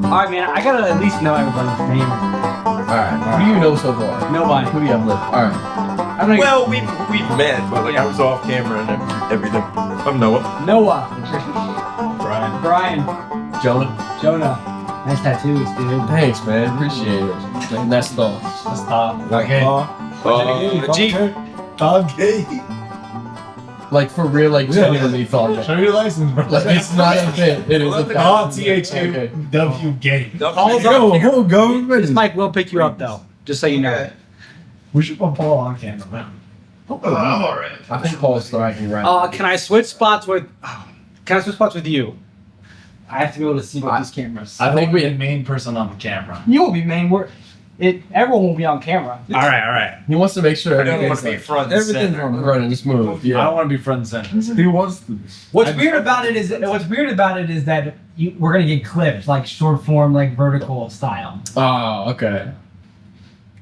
Alright, man, I gotta at least know everybody's name. Alright, who do you know so far? Nobody. Who do you have left? Alright. Well, we've met, but like I was off camera and everything. I'm Noah. Noah. Brian. Brian. Jonah. Nice tattoos, dude. Thanks, man. Appreciate it. That's all. Okay. G. Okay. Like for real, like genuinely thought that. Show your license, bro. Like it's not a bit. It is a fact. THU gay. Go. This mic will pick you up, though. Just so you know. We should put Paul on camera, man. I'm alright. I think Paul's striking right. Can I switch spots with... Can I switch spots with you? I have to be able to see with these cameras. I think we're the main person on the camera. You will be main. Everyone will be on camera. Alright. He wants to make sure I don't want everything's to be like, front and everything's center. running smooth. I Yeah. don't want to be front and center. He wants to. What's weird about it is that we're gonna get clipped, like short form, like vertical style. Oh, okay.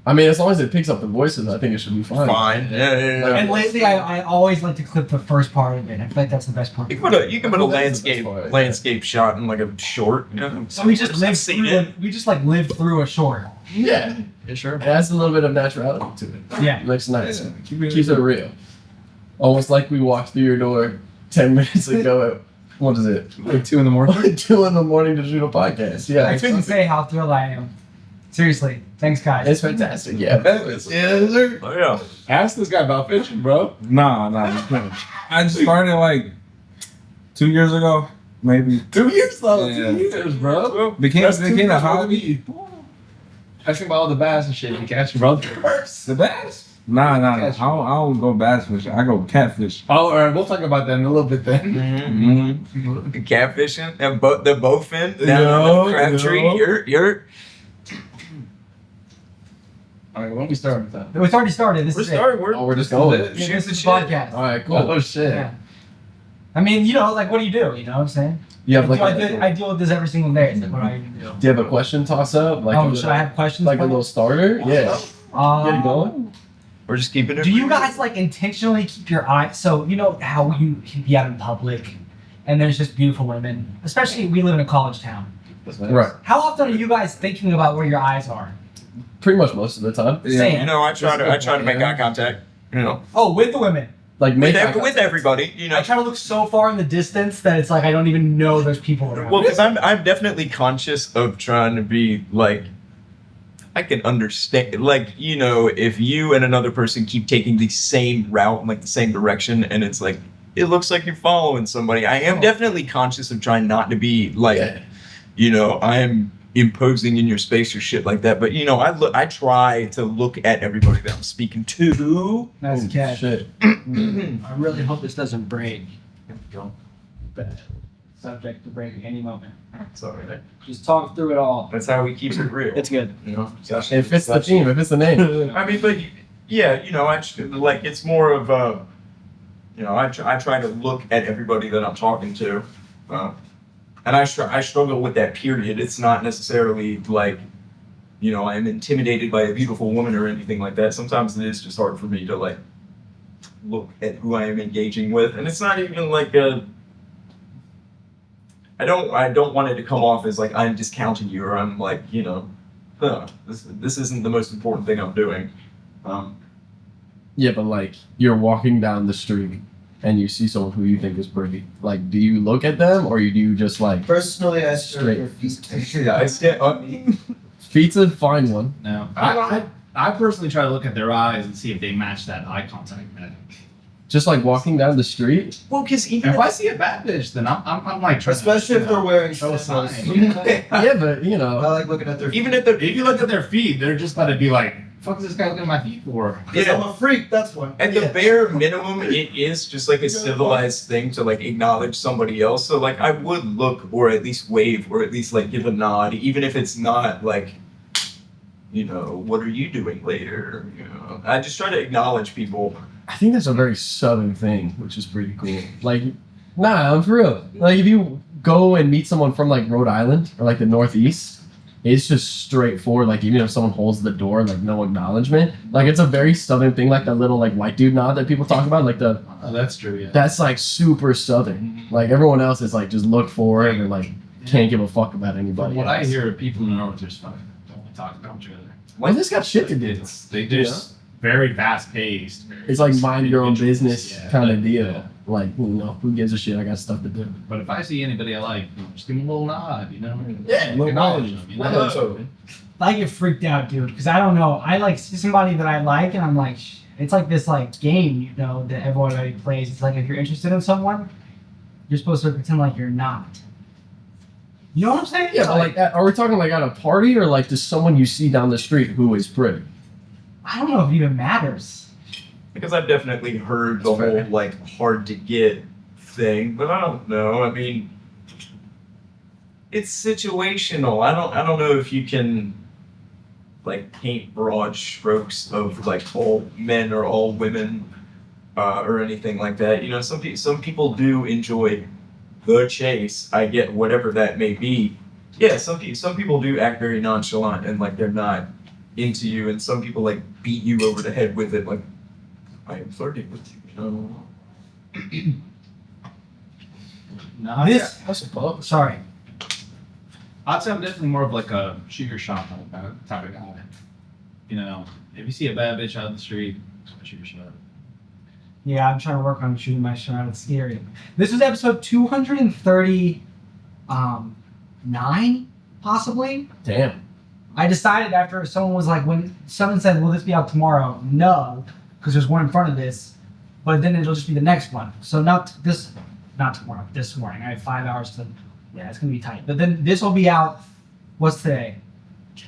I mean, as long as it picks up the voices, I think it should be fine. Fine. Yeah. And lately, I always like to clip the first part of it. I feel like that's the best part. You can put a That's the best part. landscape shot in like a short. You know? So we just lived seen through. it. We just like lived through a short. Yeah. Sure. It adds a little bit of naturality to it. Yeah. Looks nice. Yeah, Keeps it real. Almost like we walked through your door 10 minutes ago at, what is it? Like 2 in the morning. 2 in the morning to shoot a podcast. Yeah. I couldn't say how thrilled I am. Seriously, thanks, guys. It's fantastic. Yeah. Yeah, sir. Oh yeah. Ask this guy about fishing, bro. Nah, just kidding. I just started like 2 years ago, maybe. 2 years though. Yeah. 2 years, bro. Became That's a 2 years hobby. Asking about all the bass and shit you catch, bro. The bass? Nah. I don't go bass fishing. I go catfish. Oh, all right. We'll talk about that in a little bit then. Mm-hmm. Catfishing and the bowfin down Yo, the crab tree. yo. You're. All right, when do we start with that? It's already started. This We're is starting. Oh, we're just going. it. Shoot This the is a shit. podcast. All right, cool. Oh shit. Yeah. I mean, you know, like, what do? You know what I'm saying? You have like. I deal with this every single day. It's like, what are you gonna do? Do you have a question toss up? Like, Oh, should I have questions? like a for you? little starter? Yeah. Get it going. We're just keeping it. Do you guys like intentionally keep your eyes? So you know how you can be out in public, and there's just beautiful women. Especially we live in a college town. Right. How often are you guys thinking about where your eyes are? Pretty much most of the time. Same. You know, I try to make eye contact. You know, Oh, with the women. Like make with everybody. You know. I try to look so far in the distance that it's like I don't even know there's people around. Well, because I'm definitely conscious of trying to be like, I can understand, like, you know, if you and another person keep taking the same route, like the same direction, and it's like, it looks like you're following somebody. I am definitely conscious of trying not to be like, you know, I am imposing in your space or shit like that. But you know, I try to look at everybody that I'm speaking to. Nice Oh, catch. shit. I really hope this doesn't break. Bad. Subject to break any moment. Sorry, Just talk through it all. that's how we keep it real. It's good. You know, If it's the theme, if it's the name. I mean, but yeah, you know, like it's more of a, you know, I try to look at everybody that I'm talking to, and I struggle with that period. It's not necessarily like, you know, I'm intimidated by a beautiful woman or anything like that. Sometimes it is just hard for me to like look at who I am engaging with, and it's not even like a. I don't want it to come off as like I'm discounting you or I'm like, you know, this isn't the most important thing I'm doing. Yeah, but like you're walking down the street and you see someone who you think is pretty. Like, do you look at them or do you just like Personally, I Straight. Yeah, I feet's a fine one? No. I personally try to look at their eyes and see if they match that eye contact. Just like walking down the street? well, because even If I see a bad bitch, then I'm like trying Especially to, if they're wearing show sandals. signs. Yeah, but you I know. like looking at their feet. even at the If you look at their feet, they're just gotta be like, "Fuck is this guy looking at my feet for?" Because I'm a freak, that's why. at the bare minimum, it is just like a civilized thing to like acknowledge somebody else. So like I would look or at least wave or at least like give a nod, even if it's not like, you know, what are you doing later? You know, I just try to acknowledge people. I think that's a very southern thing, which is pretty cool. Like, nah, I'm for real. Like, if you go and meet someone from like Rhode Island or like the Northeast, it's just straightforward. Like, even if someone holds the door, like no acknowledgement. Like, it's a very southern thing. Like that little like white dude nod that people talk about. Like Oh, that's true. Yeah. that's like super southern. Like everyone else is like just look forward and like can't give a fuck about anybody. From what I else. hear, people in the north just fucking don't talk about each other. Well, this got shit to do. They just very fast paced. It's like mind your own business Yeah, kind of like, deal. yeah. Like, who gives a shit? I got stuff to do. But if I see anybody I like, just give them a little nod, Yeah, acknowledge them, I get freaked out, dude, because I don't know. I like see somebody that I like, and I'm like, it's like this like game, that everybody plays. It's like if you're interested in someone, you're supposed to pretend like you're not. You know what I'm saying? Yeah, but like, are we talking like at a party or like just someone you see down the street who is pretty? I don't know if it even matters. Because I've definitely heard the whole like hard to get thing, but I don't know. I mean, it's situational. I don't know if you can like paint broad strokes of like all men or all women or anything like that. Some people do enjoy the chase. I get whatever that may be. Yeah, some people do act very nonchalant and like they're not into you, and some people like beat you over the head with it, like I am flirting with you. No, This, I suppose. sorry. I'd say I'm definitely more of like a shoot your shot type of guy. If you see a bad bitch out in the street, shoot your shot. Yeah, I'm trying to work on shooting my shot. It's scary. This was episode 239, possibly. Damn. I decided after someone was like, when someone said, "Will this be out tomorrow?" No, because there's one in front of this, but then it'll just be the next one. So not tomorrow. This morning. I have 5 hours to. Yeah, it's gonna be tight. But then this will be out. What's today?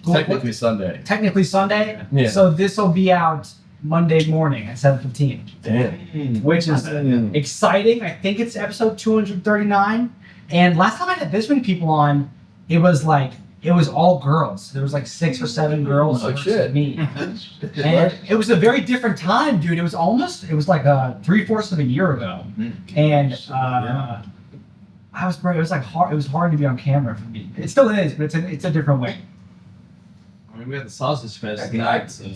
Technically Sunday. Technically Sunday. Yeah. So this will be out Monday morning at 7:15, Damn. which is exciting. I think it's episode 239. And last time I had this many people on, it was all girls. There was like 6 or 7 girls Oh, versus shit. me. And it was a very different time, dude. It was like 3/4 of a year ago. And it was hard to be on camera for me. It still is, but it's a different way. I mean, we had the sausage fest I tonight, so get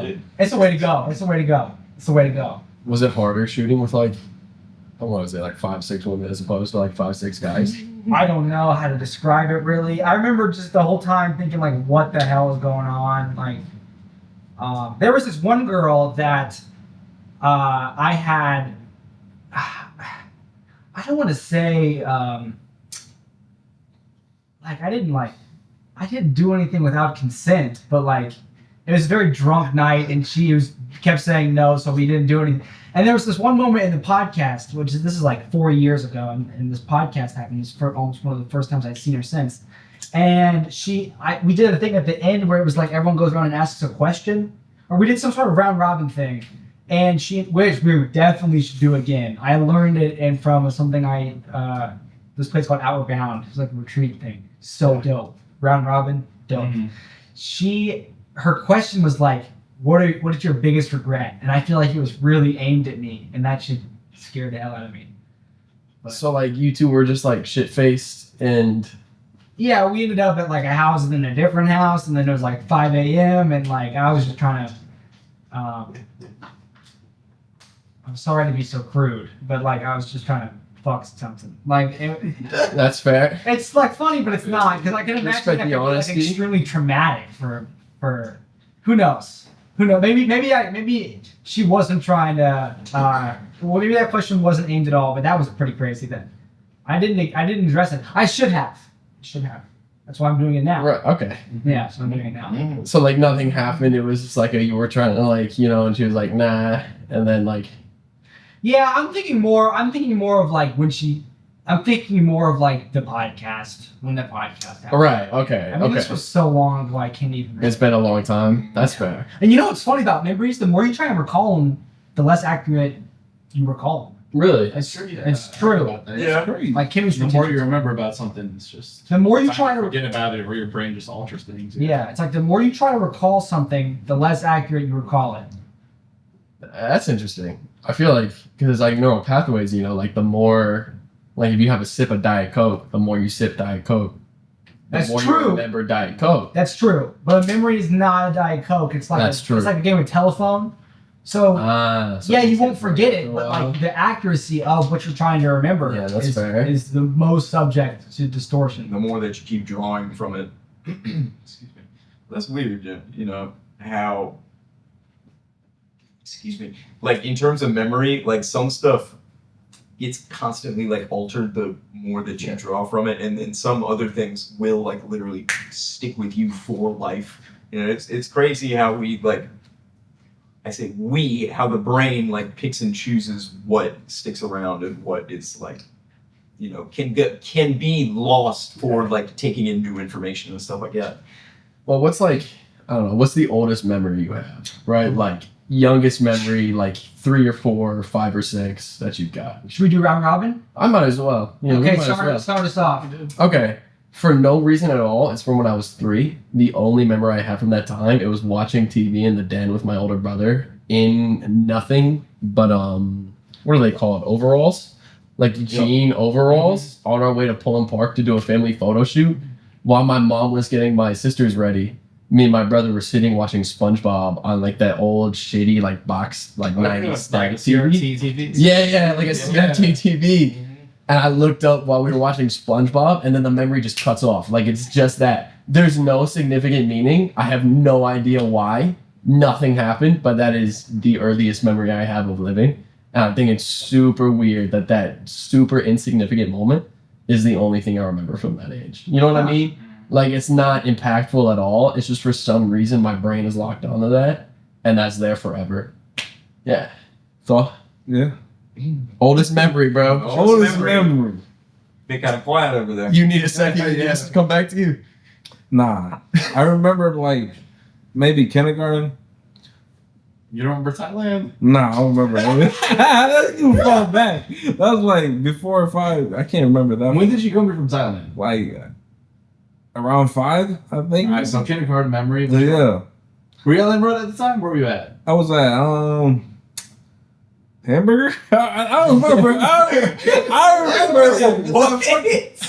it. It's the way to go. It's the way to go. It's the way to go. Was it harder shooting with like, what was it, like 5-6 women as opposed to like 5-6 guys? I don't know how to describe it really. I remember just the whole time thinking like, what the hell is going on? Like, there was this one girl that I had. I don't want to say I didn't do anything without consent, but like it was a very drunk night, and she kept saying no, so we didn't do anything. And there was this one moment in the podcast, this is like 4 years ago, and this podcast happened. It's almost one of the first times I've seen her since. And we did a thing at the end where it was like everyone goes around and asks a question, or we did some sort of round robin thing. And which we definitely should do again. I learned it from something this place called Outward Bound. It's like a retreat thing. So dope. Round robin, dope. Mhm. Her question was like, what is your biggest regret? And I feel like it was really aimed at me, and that shit scared the hell out of me. But, So like you two were just like shit faced and yeah, we ended up at like a house and then a different house, and then it was like 5 a.m. and like I was just trying to. I'm sorry to be so crude, but like I was just trying to fuck something. Like that's fair. it's like funny, but it's not, because I can imagine Respect that the could be like honesty. extremely traumatic for who knows. Maybe she wasn't trying to. Well, maybe that question wasn't aimed at all, but that was pretty crazy. Then I didn't address it. I should have. That's why I'm doing it now. Right, okay. Yeah, so I'm doing it now. So like nothing happened, it was just like you were trying to like, and she was like, nah, and then like Yeah, I'm thinking more of like I'm thinking more of like the podcast, when the podcast happened. right, okay, I mean, this was so long ago, I can't even. It's been a long time. That's fair. And you know what's funny about memories? The more you try to recall them, the less accurate you recall them. Really? It's Sure, yeah. It's true. About that. Yeah. It's crazy. Like chemistry. The more teachers. you remember about something, it's just The more you it's try like to forget about it, or your brain just alters things. Yeah, it's like the more you try to recall something, the less accurate you recall it. That's interesting. I feel like, because like neural pathways, like the more, like if you have a sip of Diet Coke, the more you sip Diet Coke, the That's more true. you remember Diet Coke. That's true. But a memory is not a Diet Coke. It's like That's true. It's like a game of telephone. So So yeah, you can't won't forget it, for a but while. like the accuracy of what you're trying to remember Yeah, that's fair. is the most subject to distortion. The more that you keep drawing from it, excuse me. That's weird, you know, how, excuse me, like in terms of memory, like some stuff gets constantly like altered the more that you draw from it, and then some other things will like literally stick with you for life. You know, it's crazy how we like, I say we, how the brain like picks and chooses what sticks around and what is like, you know, can be lost for like taking in new information and stuff like that. Well, what's like, I don't know, what's the oldest memory you have, right? Like, youngest memory, like 3 or 4 or 5 or 6 that you've got. Should we do round robin? I might as well. Yeah, we Okay, might as well. start us off. Okay. For no reason at all, it's from when I was 3. The only memory I have from that time, it was watching TV in the den with my older brother in nothing but, what are they called? Overalls? Like jean overalls on our way to Pullman Park to do a family photo shoot. While my mom was getting my sisters ready, me and my brother were sitting watching SpongeBob on like that old shitty like box like 90s stack TV. TV. Yeah, like a CRT TV. And I looked up while we were watching SpongeBob, and then the memory just cuts off. Like it's just that. There's no significant meaning. I have no idea why. Nothing happened, but that is the earliest memory I have of living. And I think it's super weird that that super insignificant moment is the only thing I remember from that age. You know what I mean? Like, it's not impactful at all. It's just for some reason my brain is locked onto that, and that's there forever. Yeah. So, Yeah. oldest memory, bro. Oldest memory. Been kind of quiet over there. You need a second. Yes, to come back to you. Nah. I remember like maybe kindergarten. You don't remember Thailand? Nah, I don't remember. That's too far back. That was like before 5. I can't remember that. When did you come from Thailand? Like around 5, I think. Alright, so kindergarten memory. Yeah. Were you on road at the time? Where were you at? I was at Hamburger? I don't remember. I remember. What?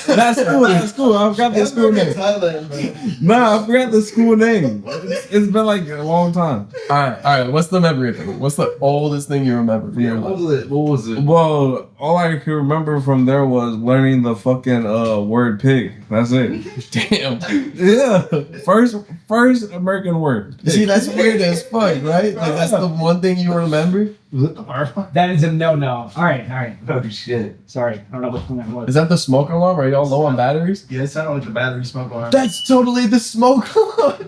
That's cool. I forgot the school name. Thailand, bro. Nah, I forgot the school name. It's been like a long time. All right. What's the memory thing? What's the oldest thing you remember from your life? What was it? Well, all I could remember from there was learning the fucking word pig. That's it. Damn. Yeah. First American word. See, that's weird as fuck, right? Like, that's the one thing you remember? Was it the first one? That is a no. All right. Oh shit. Sorry, I don't know which one that was. Is that the smoke alarm? Are y'all low on batteries? Yeah, it sounded like the battery smoke alarm. That's totally the smoke alarm.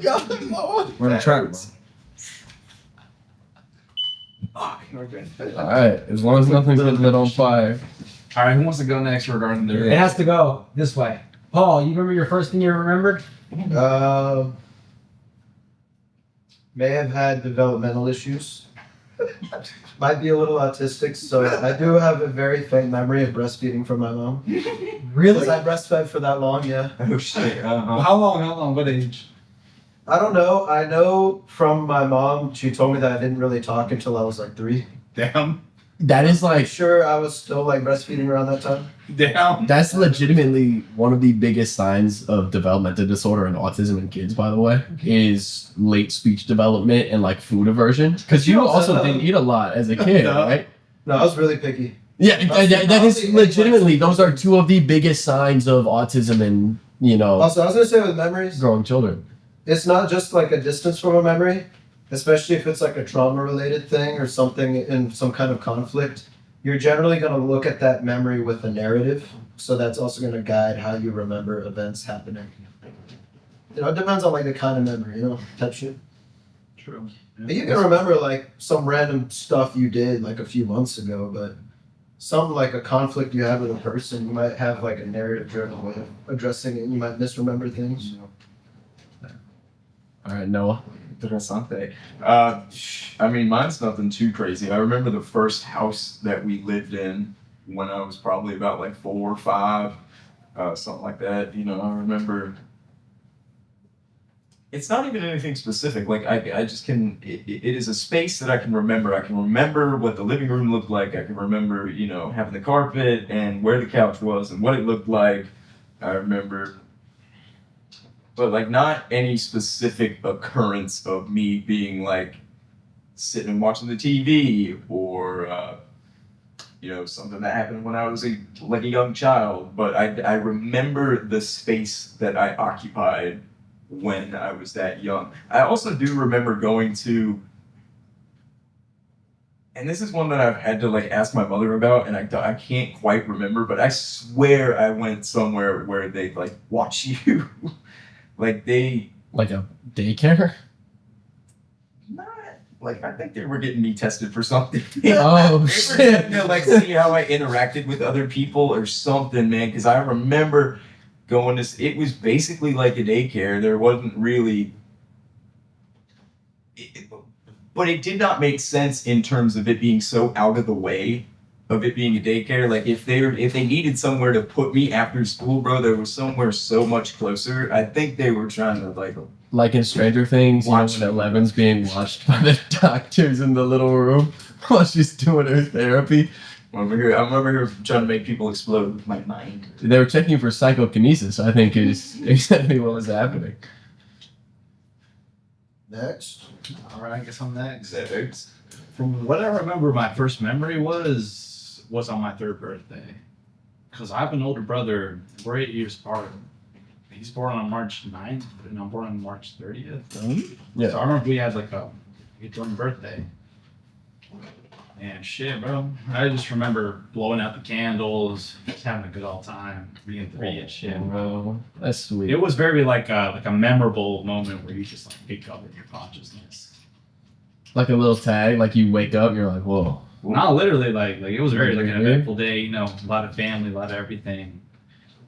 We're on the track, bro. Alright, as long as nothing's been lit on fire. Alright, who wants to go next regarding their It has to go this way. Paul, you remember your first thing you remembered? May have had developmental issues. Might be a little autistic, so I do have a very faint memory of breastfeeding from my mom. Really? Because I breastfed for that long, yeah. Oh shit. How long? What age? I don't know. I know from my mom, she told me that I didn't really talk until I was like 3. Damn. That is I'm like, sure I was still like breastfeeding around that time. Damn. that's legitimately one of the biggest signs of developmental disorder and autism in kids, by the way, is late speech development and like food aversion. Because you also didn't eat a lot as a kid, No. right? No, I was really picky. Yeah, that is legitimately, those are 2 of the biggest signs of autism and, you know, Also, I was gonna say with memories, growing children. it's not just like a distance from a memory, especially if it's like a trauma related thing or something in some kind of conflict. You're generally going to look at that memory with a narrative, so that's also going to guide how you remember events happening. You know, it depends on like the kind of memory, you know, type shit. True. But you can remember like some random stuff you did like a few months ago, but some like a conflict you have with a person, you might have like a narrative driven way of addressing it, and you might misremember things. All right, Noah. Interessante. I mean, mine's nothing too crazy. I remember the first house that we lived in when I was probably about like 4 or 5, something like that. You know, I remember. It's not even anything specific. Like I just can. It is a space that I can remember. I can remember what the living room looked like. I can remember, you know, having the carpet and where the couch was and what it looked like. I remember. But like not any specific occurrence of me being like sitting and watching the TV, or something that happened when I was a young child. But I remember the space that I occupied when I was that young. I also do remember going to, and this is one that I've had to ask my mother about, and I can't quite remember, but I swear I went somewhere where they watch you, like a daycare. Not I think they were getting me tested for something. Oh They were shit! trying to see how I interacted with other people or something, man. Because I remember going to. It was basically like a daycare. There wasn't really. But it did not make sense in terms of it being so out of the way of it being a daycare. If they needed somewhere to put me after school, bro, there was somewhere so much closer. I think they were trying to Like in Stranger Things, Watch when Eleven's being watched by the doctors in the little room while she's doing her therapy. I'm over here trying to make people explode with my mind. They were checking for psychokinesis, I think is exactly what was happening. Next. All right, I guess I'm next. Exhibits. From what I remember, my first memory was on my 3rd birthday. Because I have an older brother. We're 8 years apart. He's born on March 9th, and I'm born on March 30th. Yeah. So I remember we had a joint birthday. And shit, bro. I just remember blowing out the candles, just having a good old time, being 3 and shit, bro. Bro, that's sweet. It was very like a memorable moment where you just pick up in your consciousness. Like a little tag, like you wake up and you're like, whoa. Not literally like it was very an Mhm. eventful day, a lot of family, a lot of everything.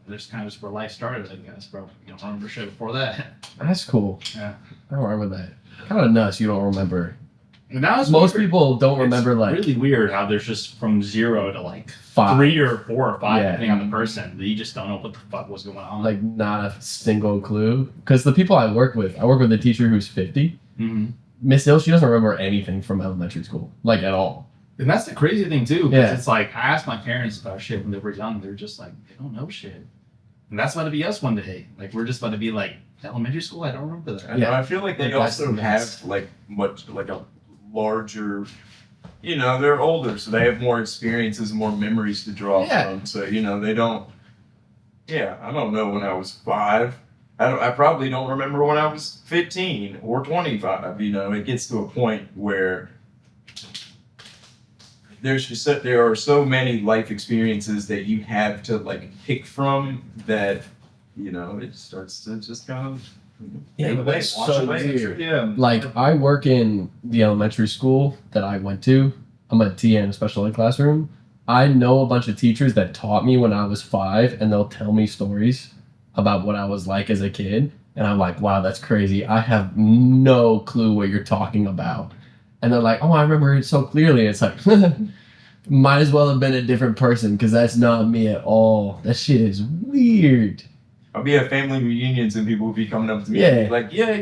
That's kind of just where life started, I guess, bro. You don't remember shit before that. That's cool. Yeah. I don't remember that. Kind of nuts you don't remember. And that was Most weird. people don't It's remember really weird how there's just from 0 to 5. 3 or 4 or 5, Yeah. depending on the person, that you just don't know what the fuck was going on. Not a single clue. Because the people I work with a teacher who's 50. Mm-hmm. Miss Hill, she doesn't remember anything from elementary school. At all. And that's the crazy thing too, because Yeah. it's I asked my parents about shit when they were young. They're just they don't know shit. And that's about to be us one day. We're just about to be elementary school. I don't remember that. Yeah. I feel like they That's also nuts. have a larger, they're older, so they have more experiences and more memories to draw Yeah. from. So they don't. Yeah, I don't know when I was 5. I probably don't remember when I was 15 or 25. It gets to a point where there are so many life experiences that you have to pick from that it starts to just kind of Yeah, fade away, that's wash so away. weird. Yeah. I work in the elementary school that I went to. I'm a TA in a special ed classroom. I know a bunch of teachers that taught me when I was 5, and they'll tell me stories about what I was like as a kid. And I'm like, wow, that's crazy. I have no clue what you're talking about. And they're like, oh, I remember it so clearly. It's like, might as well have been a different person because that's not me at all. That shit is weird. I'll be at family reunions and people will be coming up to me Yeah. and be like, yeah,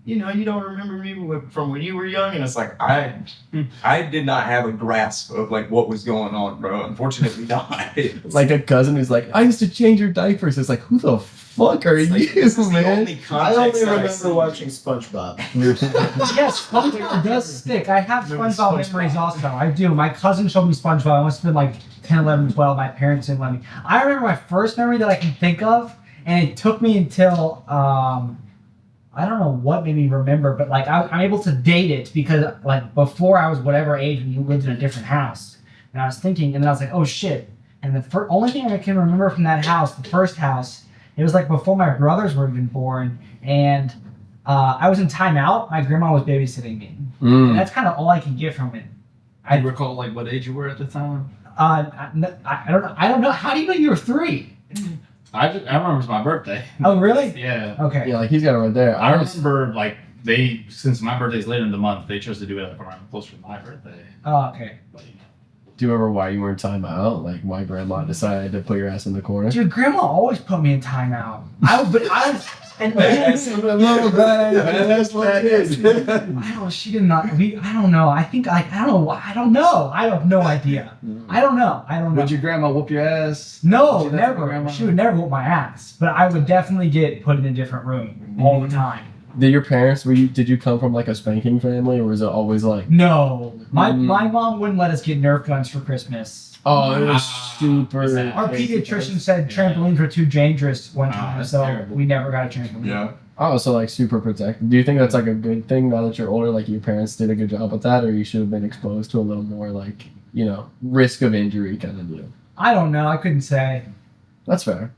you don't remember me from when you were young? And it's I did not have a grasp of what was going on, bro. Unfortunately not. Like a cousin who's like, I used to change your diapers. It's like, who the fuck are you, This is the man? only I context only that I remember see. watching SpongeBob. Yes, SpongeBob does stick. I have SpongeBob memories also. I do. My cousin showed me SpongeBob. I must have been 10, 11, 12. My parents didn't let me. I remember my first memory that I can think of, and it took me until, I don't know what made me remember, but I'm able to date it because before I was whatever age, we lived in a different house. And I was thinking, and then I was like, oh shit. And the only thing I can remember from that house, the first house, it was before my brothers were even born, and I was in timeout. My grandma was babysitting me, and that's kind of all I can get from it. I recall what age you were at the time. I don't know. I don't know. How do you know you were 3? I remember it was my birthday. Oh, really? Yeah. Okay. Yeah, he's got it right there. I remember since my birthday's later in the month, they chose to do it around closer to my birthday. Oh, okay. Do you remember why you were in timeout? Why grandma decided to put your ass in the corner? Dude, grandma always put me in timeout. She did not. I don't know. I think I don't know. I don't know. I have no idea. I don't know. Would your grandma whoop your ass? No, Did you have a never. grandma? She would never whoop my ass. But I would definitely get put in a different room all the time. Did your parents, did you come from like a spanking family, or was it always like, No, my mom wouldn't let us get Nerf guns for Christmas. oh, it was super. Our pediatrician said trampolines were too dangerous one time, that's so terrible. we never got a trampoline. Yeah. Oh, so like super protected. Do you think that's like a good thing now that you're older? Like your parents did a good job with that, or you should have been exposed to a little more like, risk of injury kind of deal? I don't know. I couldn't say. That's fair.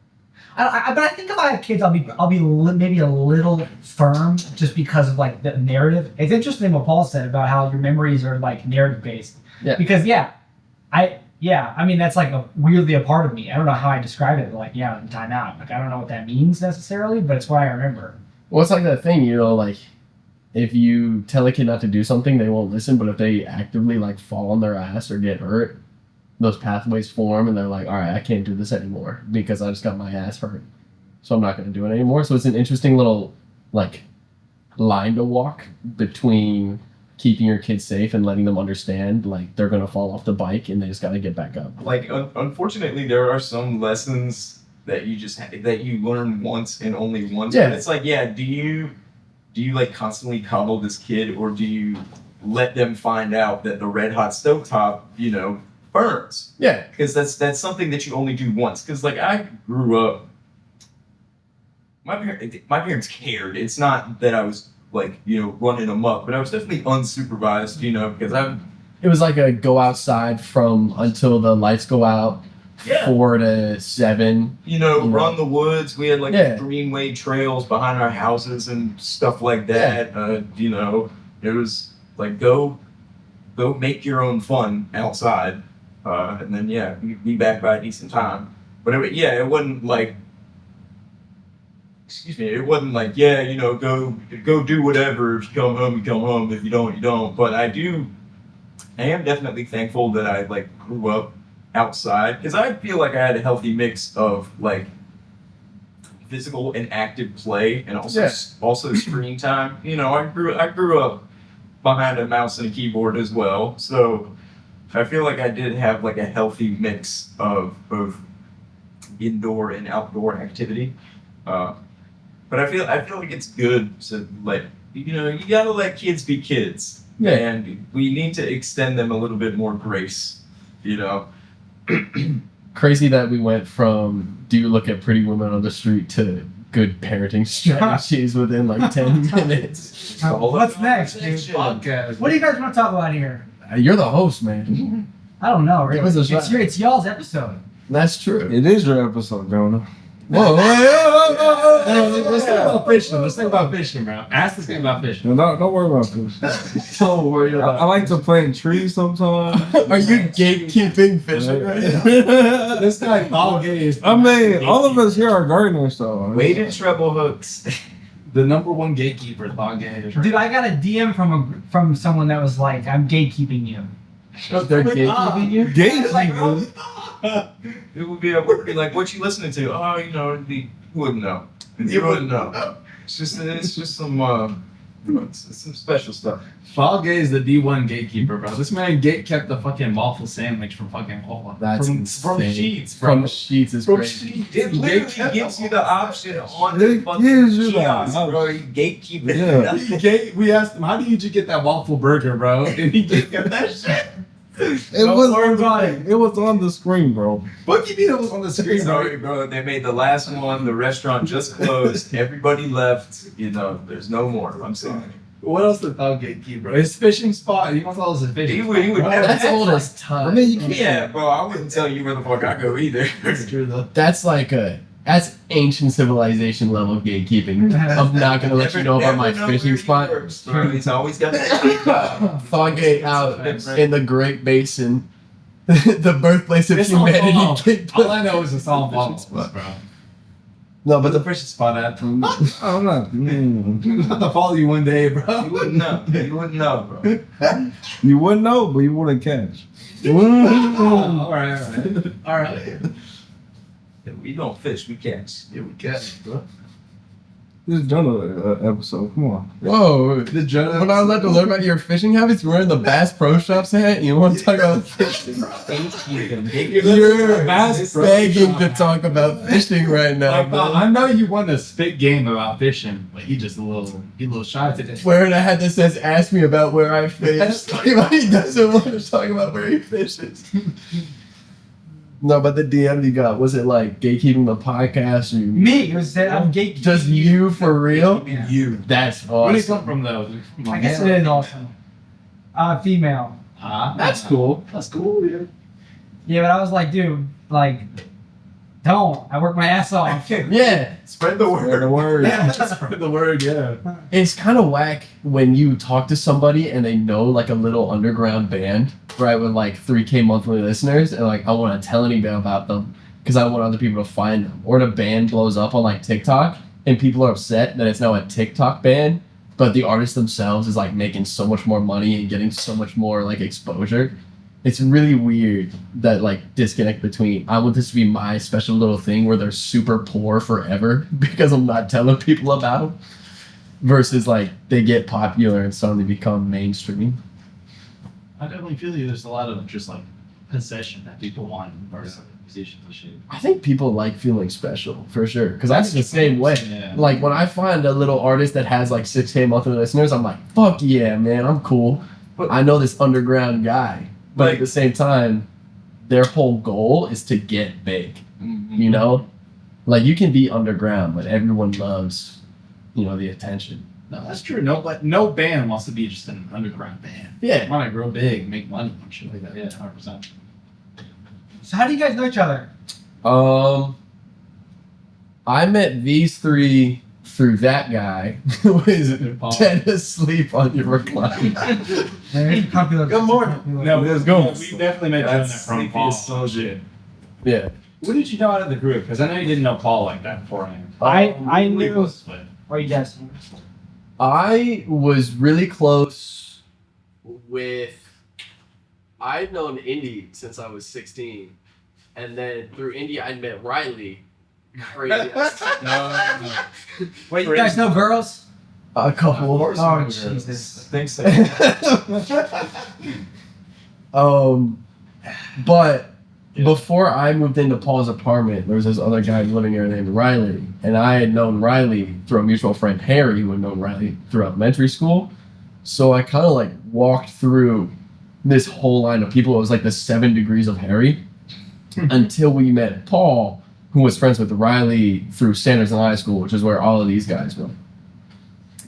But I think if I have kids, I'll be maybe a little firm just because of like the narrative. It's interesting what Paul said about how your memories are like narrative based. Yeah. Because I mean that's like weirdly a part of me. I don't know how I describe it. But like in time out. Like I don't know what that means necessarily, but it's what I remember. Well, it's like that thing, like if you tell a kid not to do something, they won't listen. But if they actively like fall on their ass or get hurt, those pathways form, and they're like, all right, I can't do this anymore because I just got my ass hurt, so I'm not going to do it anymore. So it's an interesting little like line to walk between keeping your kids safe and letting them understand like they're going to fall off the bike and they just got to get back up. Like unfortunately, there are some lessons that you just that you learn once and only once. Yeah. But it's like, do you like constantly coddle this kid, or do you let them find out that the red hot stovetop, burns? Yeah. Because that's something that you only do once. Because like I grew up, my parents cared. It's not that I was like running amok, but I was definitely unsupervised. Because It was like a go outside from until the lights go out, 4 to 7. run the woods. We had like Yeah. greenway trails behind our houses and stuff like that. It was like go make your own fun outside. And then be back by a decent time. But it wasn't like, it wasn't like, go do whatever. If you come home, you come home. If you don't, you don't. But I am definitely thankful that I like grew up outside, because I feel like I had a healthy mix of like physical and active play, and also screen time. I grew up behind a mouse and a keyboard as well, so I feel like I did have like a healthy mix of indoor and outdoor activity. But I feel like it's good to let you gotta let kids be kids. Yeah. And we need to extend them a little bit more grace. Crazy that we went from do you look at pretty women on the street to good parenting strategies within like 10 minutes. What's next, dude? Podcast. What do you guys want to talk about here? You're the host, man. I don't know. Give us a shot. It's y'all's episode. That's true. It is your episode, Jonah. Whoa. Let's think about fishing. Let's think about fishing, bro. Ask this thing about fishing. No, don't worry about this. Don't worry I about like to plant trees sometimes. it. Are you gatekeeping fishing right now? This guy all gay is. I mean, all of us here are gardeners, though. Weighted treble hooks. The number one gatekeeper, Thong Gay is. Dude, I got a DM from someone that was like, "I'm gatekeeping you." They're gatekeeping you? Gatekeepers. It would be like, what you listening to? Oh, you wouldn't know. You wouldn't know. It's just some special stuff. Fall Gay is the D1 gatekeeper, bro. This man kept the fucking waffle sandwich from fucking Wawa. That's from insane. Sheets, bro. From Sheets is From crazy. Sheets. It literally gives you the option on It the fucking gives you the kiosk, option. bro. You gatekeep it. Yeah. We asked him, how do you get that waffle burger, bro? And he just got that shit. It was on the screen, bro. What you mean it was on the screen, Sorry, bro? bro. They made the last one. The restaurant just closed. Everybody left. There's no more. I'm sorry. What else did Thong Gay keep, bro? His fishing spot. He wants all his fishing He spot, would bro. never- That's old as time. I mean, you can't. Yeah, bro. I wouldn't tell you where the fuck I go either. That's true, though. That's like that's ancient civilization level gatekeeping. I'm not gonna let you know about my fishing spot. He's always got that. Fogate out in the Great Basin, the birthplace of It's all humanity. fall. All I know is it's all waffles, bro. No, But the fishing spot at. I'm not. I'm about to follow you one day, bro. You wouldn't know. You wouldn't know, bro. You wouldn't know, but you wouldn't catch. All right. We don't fish. We catch. Yeah, we catch, bro. This is Jonah episode. Come on. Whoa! When I was about to learn about your fishing habits, you were wearing the Bass Pro Shops hat. You want to talk about fishing? You're begging to talk about fishing right now. Like, I know you won a spit game about fishing, but you just a little shy today. Wearing a hat that says "Ask me about where I fish." He doesn't want to talk about where he fishes. No, but the DM you got, was it like gatekeeping the podcast? Or Me, it was that I'm gatekeeping. just you for real? Yeah. You. That's Where do you awesome. come from, though? I guess it is awesome. Female. That's cool. That's cool, yeah. Yeah, but I was like, dude, like, don't. I work my ass off. Yeah, Spread the word. the word. Spread the word, yeah. It's kind of whack when you talk to somebody and they know like a little underground band, right, with like 3K monthly listeners, and like I want to tell anybody about them because I want other people to find them. Or the band blows up on like TikTok and people are upset that it's now a TikTok band, but the artist themselves is like making so much more money and getting so much more like exposure. It's really weird that like disconnect between I want this to be my special little thing where they're super poor forever because I'm not telling people about them, versus like they get popular and suddenly become mainstream. I definitely feel like there's a lot of just like possession that people want versus musicians and shit. I think people like feeling special for sure because that's the same way. Yeah. Like when I find a little artist that has like 6K monthly listeners, I'm like, fuck yeah, man, I'm cool. But- I know this underground guy. But at the same time, their whole goal is to get big. You know? Like you can be underground, but everyone loves, the attention. No, that's true. No band wants to be just an underground band. Yeah. They want to grow big, make money and shit like that. Yeah, 100%. So how do you guys know each other? I met these three through that guy who is Paul. dead asleep on your recliner. Very popular. Good morning. No, Let's go. We definitely met Jonah That's from sleepy Paul. as so shit. Yeah. What did you know out of the group? Because I know you didn't know Paul like that beforehand. I knew. But Or you guessing? I was really close with. I'd known Indy since I was 16, and then through Indy I met Riley. Crazy. no. Wait, you guys know girls? A couple. Oh, Jesus. I think so. But before I moved into Paul's apartment, there was this other guy living there named Riley, and I had known Riley through a mutual friend, Harry, who had known Riley through elementary school. So I kind of like walked through this whole line of people. It was like the 7 degrees of Harry until we met Paul, who was friends with Riley through Sanderson High School, which is where all of these guys went.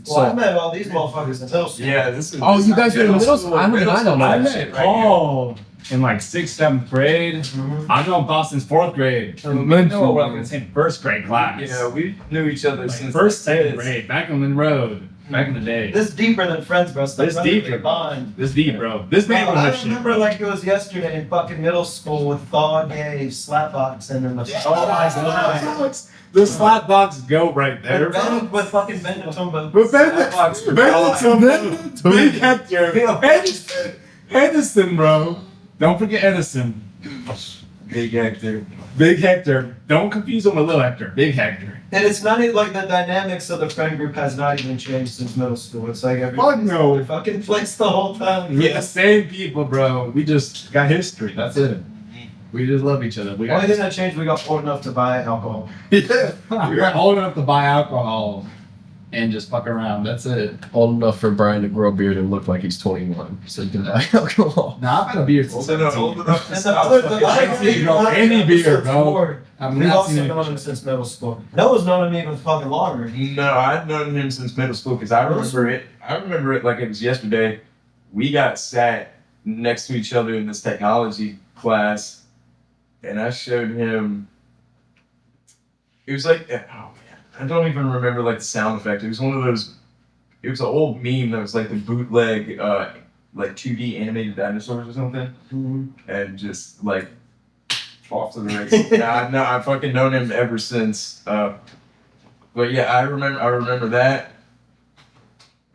Well, I met all these motherfuckers in middle school. Yeah, this is. Oh, you guys were in middle school? I don't know. I that met shit. Paul in like 6th, 7th grade. I know Boston's 4th grade. We know we're like in the same 1st grade class. Yeah, we knew each other Like since 1st, 2nd kids. grade, back on Lynn Road, back in the day. This deeper than friends, bro. This deeper. Bond. This deep, bro. This Bro, man I was shit. remember like it was yesterday in fucking middle school with Thaw, Gay, Slapbox, and then the Oh my god. The slap box go right there, bro. with fucking Benetton. But Benetton, Big Hector, Edison, bro. Don't forget Edison. Big Hector. Big Hector. Don't confuse him with Little Hector. Big Hector. And it's not even like the dynamics of the friend group has not even changed since middle school. It's like Fuck everybody's no. in fucking place the whole time. We're the same people, bro. We just got history. That's it. We just love each other. We Only got thing that changed, we got old enough to buy alcohol. yeah. We're old enough to buy alcohol and just fuck around. That's it. Old enough for Brian to grow a beard and look like he's 21, so you can buy alcohol. Nah, I've had a beard since So no, old enough to And the stop other, fucking the other drinking. you know, any beer, bro. I'm We've not also seen known him it. since middle school. Noah's known him even fucking longer. No, I've known him since middle school because I remember it. I remember it like it was yesterday. We got sat next to each other in this technology class, and I showed him. It was like, oh man, I don't even remember like the sound effect. It was one of those. It was an old meme that was like the bootleg, like 2D animated dinosaurs or something, and just like off to the races. No, I've fucking known him ever since. But yeah, I remember that.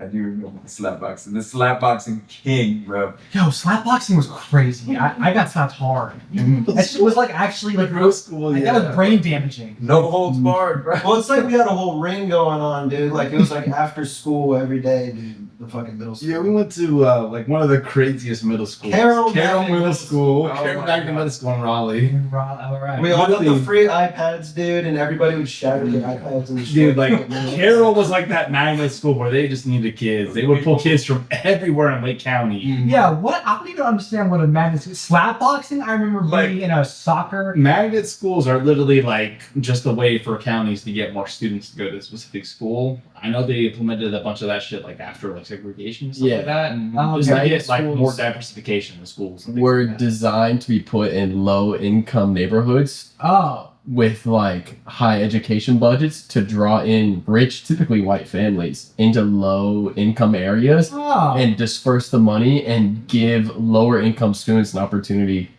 I do remember the slapboxing. The slapboxing king, bro. Yo, slapboxing was crazy. I got slapped hard. That shit was like actually like Middle school, that was brain damaging. No holds barred, bro. Well, it's like we had a whole ring going on, dude. Like it was like after school every day, dude. The fucking middle school. Yeah, we went to like one of the craziest middle schools. Carroll Middle School. Oh Carroll my Magna God. Middle School in Raleigh. All right. We all got the Literally. free iPads, dude, and everybody would shatter their iPads in the street. Dude, like Carroll was like that magnet school where they just needed kids. They would pull kids from everywhere in Lake County. Yeah, what? I don't even understand what a madness is. Slapboxing? I remember being in a soccer. Magnet schools are literally like just a way for counties to get more students to go to a specific school. I know they implemented a bunch of that shit like after like segregation and stuff like that. Oh, Just to okay. get like Schools more diversification in schools. and things Were like that. designed to be put in low income neighborhoods Oh. with like high education budgets to draw in rich, typically white families into low income areas Oh. and disperse the money and give lower income students an opportunity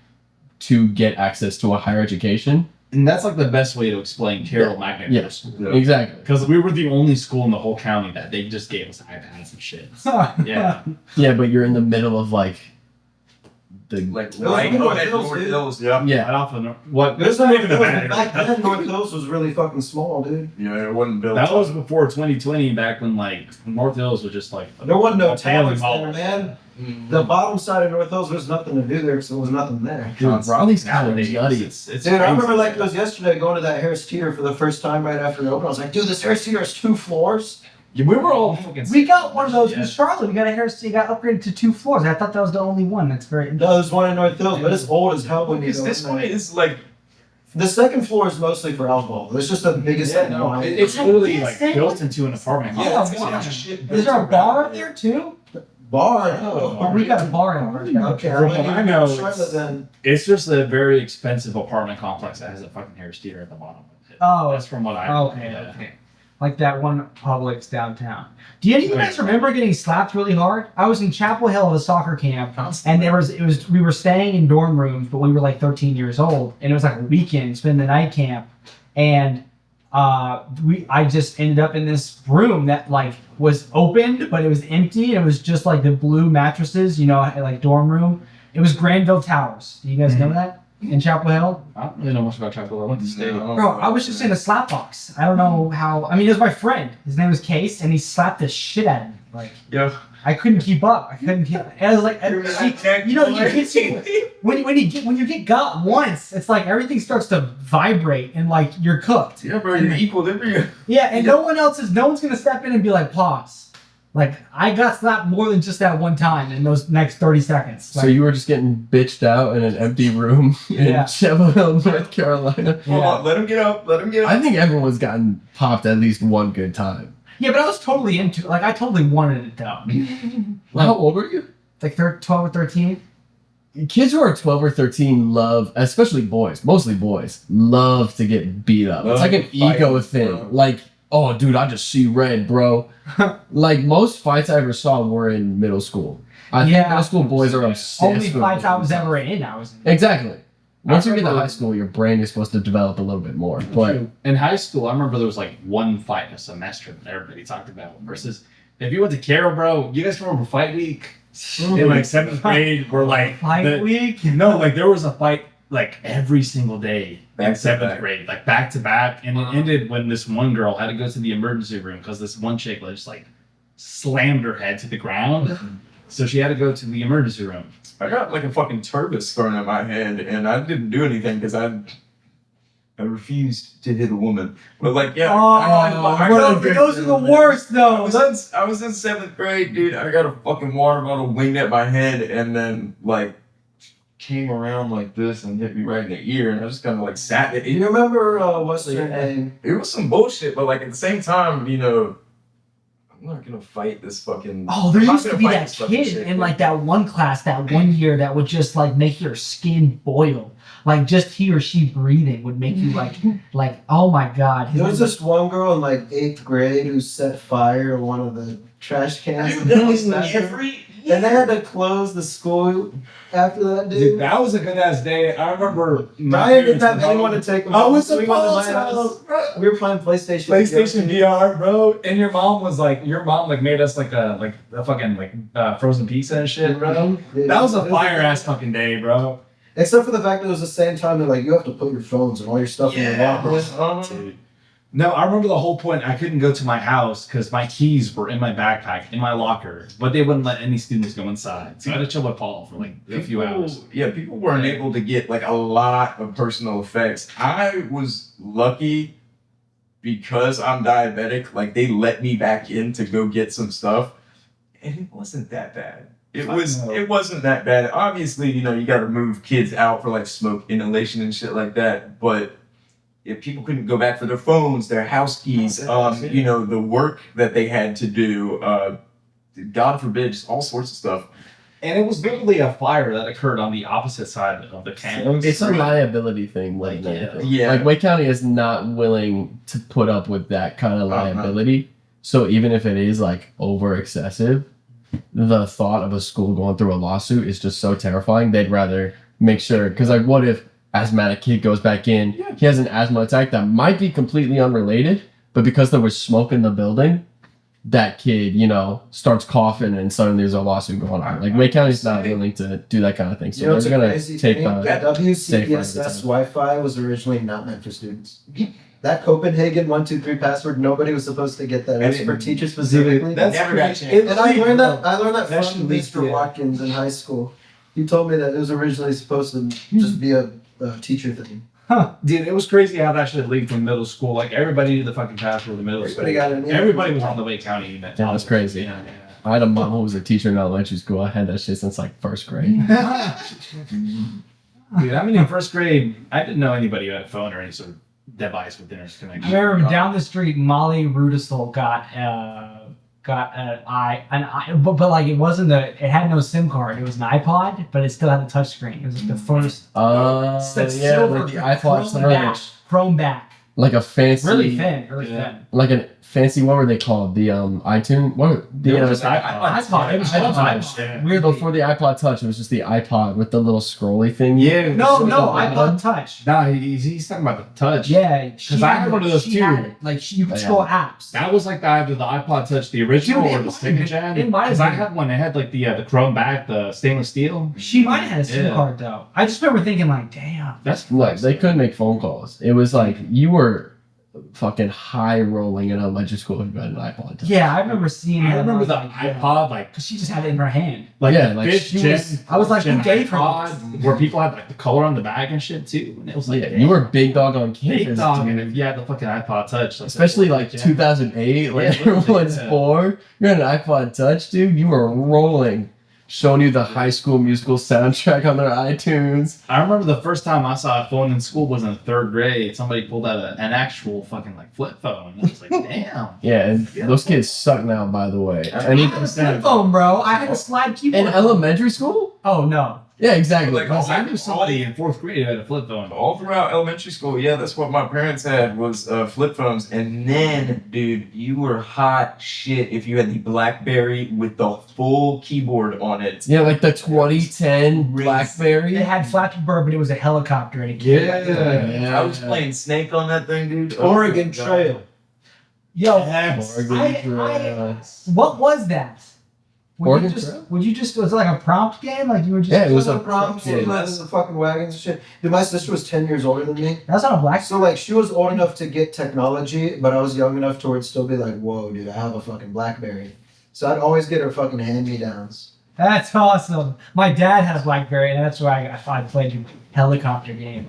to get access to a higher education. And that's like the best way to explain Carroll Magnet Yeah. Middle School. Yeah. Exactly. Because we were the only school in the whole county that they just gave us iPads and shit. Yeah. Yeah, but you're in the middle of like the Like was right North at Hills, North dude. Hills. Yeah. yeah. Right off the what? There's not North even a Hills, matter. back then, North Hills was really fucking small, dude. Yeah, it wasn't built. That was before 2020, back when like North Hills was just like There wasn't no a towers boiling there, hole. man. The bottom side of North Hills, there's nothing to do there, so there was nothing there. Dude, Raleigh's kind of Nowadays, nutty. it's Dude, I remember like it was yesterday going to that Harris Teeter for the first time right after it opened. I was like, dude, this Harris Teeter has 2 floors. Yeah, we were all fucking. We got one of those Yeah. in Charlotte. We got a Harris. You got upgraded to 2 floors. I thought that was the only one. That's very interesting. No, there's one in North Hills, but it's old as hell when you Because go this in one there. is like The second floor is mostly for alcohol. It's just the biggest Yeah, thing no, behind it. It's literally like Yes, built into an apartment. yeah, it's Oh, got a wow. bunch of shit. Is built there a around bar it. up there too? Bar. Oh, we got a bar in our Okay, From what I know, Charlotte then. It's just a very expensive apartment complex that has a fucking Harris Teeter at the bottom of it. Oh, That's from what I. okay, yeah. okay. Like that one Publix downtown. Do any of you guys remember getting slapped really hard? I was in Chapel Hill at a soccer camp, and we were staying in dorm rooms, but we were like 13 years old, and it was like a weekend, spend the night camp, and I just ended up in this room that like was opened, but it was empty, and it was just like the blue mattresses, you know, like dorm room. It was Granville Towers. Do you guys know that in Chapel Hill? I don't really know much about Chapel Hill. I went to state. No. Bro, I was just in a slap box. I don't know how. I mean, it was my friend. His name was Case, and he slapped the shit out of me. Like, Yeah. I couldn't keep up. I couldn't keep. And I was like, you know, when you get got once, it's like everything starts to vibrate, and like you're cooked. Yeah, bro, you're equilibrium. Yeah, and no one's gonna step in and be like, pause. Like I got slapped more than just that one time in those next 30 seconds. So Like, you were just getting bitched out in an empty room Yeah. in Chapel Hill, North Carolina. Hold on, let him get up. Let him get up. I think everyone's gotten popped at least one good time. yeah, but I was totally into it. Like I totally wanted it though. How old were you? Like 12 or 13. Kids who are 12 or 13 love, especially boys, mostly boys, love to get beat up. It's like an ego thing. bro. Like, oh, dude, I just see red, bro. Like, most fights I ever saw were in middle school. I think Yeah. middle school boys are obsessed Only with fights I being was tough. ever in. I was in. Exactly. Once you get to remember- high school, your brain is supposed to develop a little bit more. But In high school, I remember there was like one fight a semester that everybody talked about. Versus if you went to Carroll, bro, you guys remember Fight Week in like 7th grade? Where like Fight week. no, like there was a fight like every single day Back in to 7th back. grade, like back to back, and it ended when this one girl had to go to the emergency room because this one chick just like slammed her head to the ground. So she had to go to the emergency room. I got like a fucking turbus thrown at my head, and I didn't do anything because I refused to hit a woman. But like, yeah, Those are the worst though. I was in 7th grade, dude. I got a fucking water bottle winged at my head, and then like came around like this and hit me right in the ear, and I just kind of like sat there. Do you remember what's her name? It was some bullshit, but like at the same time, you know, I'm not gonna fight this fucking. Oh, there I'm not used to gonna be fight that this fucking kid shit, in dude. like that one class that one year that would just like make your skin boil. Like just he or she breathing would make you like oh my god. There was this one girl in like 8th grade who set fire to one of the trash cans. Dude, that was every. And they had to close the school after that, Dude, dude. that was a good ass day. I remember my I didn't parents have and anyone mom- to take them. I was Swing on to my supposed to. house. We were playing PlayStation. PlayStation VR, bro. And your mom made us like a fucking frozen pizza and shit, bro. Dude, That was a it fire ass fucking day, bro. Except for the fact that it was the same time that like you have to put your phones and all your stuff in your lockers. Dude. No, I remember the whole point. I couldn't go to my house because my keys were in my backpack, in my locker, but they wouldn't let any students go inside. So I had to chill with Paul for like a few hours. Yeah, people weren't able to get like a lot of personal effects. I was lucky because I'm diabetic. Like they let me back in to go get some stuff, and it wasn't that bad. It wasn't that bad. Obviously, you got to move kids out for like smoke inhalation and shit like that, but. If people couldn't go back for their phones, their house keys, the work that they had to do, God forbid, just all sorts of stuff. And it was literally a fire that occurred on the opposite side of the campus. It's a liability thing more than anything. Yeah. Like Wake County is not willing to put up with that kind of liability. So even if it is like over excessive, the thought of a school going through a lawsuit is just so terrifying. They'd rather make sure, because like what if asthmatic kid goes back in, he has an asthma attack that might be completely unrelated, but because there was smoke in the building, that kid, starts coughing and suddenly there's a lawsuit going on. Like Wake County's not willing to do that kind of thing. So they're gonna take that WCPSS Wi-Fi was originally not meant for students. That Copenhagen 123 password, nobody was supposed to get that. It was for teachers specifically. That's Never got crazy. changed. And I learned that That from should be- Mr. Watkins in high school. He told me that it was originally supposed to just be a teacher thing. Dude, it was crazy how that shit leaked from middle school. Like everybody knew the fucking password in middle school. Everybody got it. Everybody was on the Wake County unit. Yeah, that's crazy. Yeah. I had a mom who was a teacher in elementary school. I had that shit since like first grade. Dude, I mean, in first grade, I didn't know anybody who had a phone or any sort of device with internet connection. I remember down the street, Molly Rudistel got but like it wasn't it had no SIM card. It was an iPod, but it still had the touchscreen. It was like the first. Yeah, silver like the iPod Chrome back, like a fancy, really thin. like a fancy. What were they called? The iTunes. What? The It was just iPod. It was iPod. Yeah. Weird. Before the iPod Touch, it was just the iPod with the little scrolly thing. Yeah. No, the iPod button? Touch. Nah, he's talking about the touch. Yeah, Because I had one of those she too. had it. Like you could scroll apps. That was like either the iPod Touch, the original, Dude, or it the might stick have gen. been. It might have Because I been. had one. It had like the chrome back, the stainless steel. She might have had a SIM Yeah. card though. I just remember thinking like, damn. That's Look, they couldn't make phone calls. It was like you were fucking high rolling in elementary school if you had an iPod Touch. Yeah, I remember seeing. I it, and remember was the like, yeah. iPod, like Cause she just had it in her hand. Yeah, the like, fifth she gen, was- I was like, who gen gave her iPod, where people had like the color on the back and shit too, and it was like, Yeah, you were big dog on campus. big dog, dude. and if you had the fucking iPod Touch, like, Especially like yeah. 2008, when Yeah, literally, everyone's yeah. bored. You're on an iPod Touch, dude. You were rolling, showing you the High School Musical soundtrack on their iTunes. I remember the first time I saw a phone in school was in the third grade. Somebody pulled out an actual fucking like flip phone. And I was like, damn. Yeah, and those kids suck now, by the way. I had a flip phone, bro. I had a slide keyboard. In elementary school? Oh no. Yeah, exactly. Like, Because I knew somebody in fourth grade who had a flip phone. All throughout elementary school, yeah, that's what my parents had was flip phones. And then, dude, you were hot shit if you had the BlackBerry with the full keyboard on it. Yeah, like the 2010 Crazy. BlackBerry. It had Flappy Bird, but it was a helicopter and it Yeah. I was playing Snake on that thing, dude. Oregon Oh, God. Trail. Yo, Oregon. what was that? Oregon Trail? Was it like a prompt game? Like you were just Yeah, it was Some a of the problems yeah. with the fucking wagons and shit. Dude, my sister was 10 years older than me. That's not a black. So like she was old enough to get technology, but I was young enough to where it'd still be like, whoa, dude, I have a fucking BlackBerry. So I'd always get her fucking hand-me-downs. That's awesome. My dad had a BlackBerry, and that's why I played the helicopter game.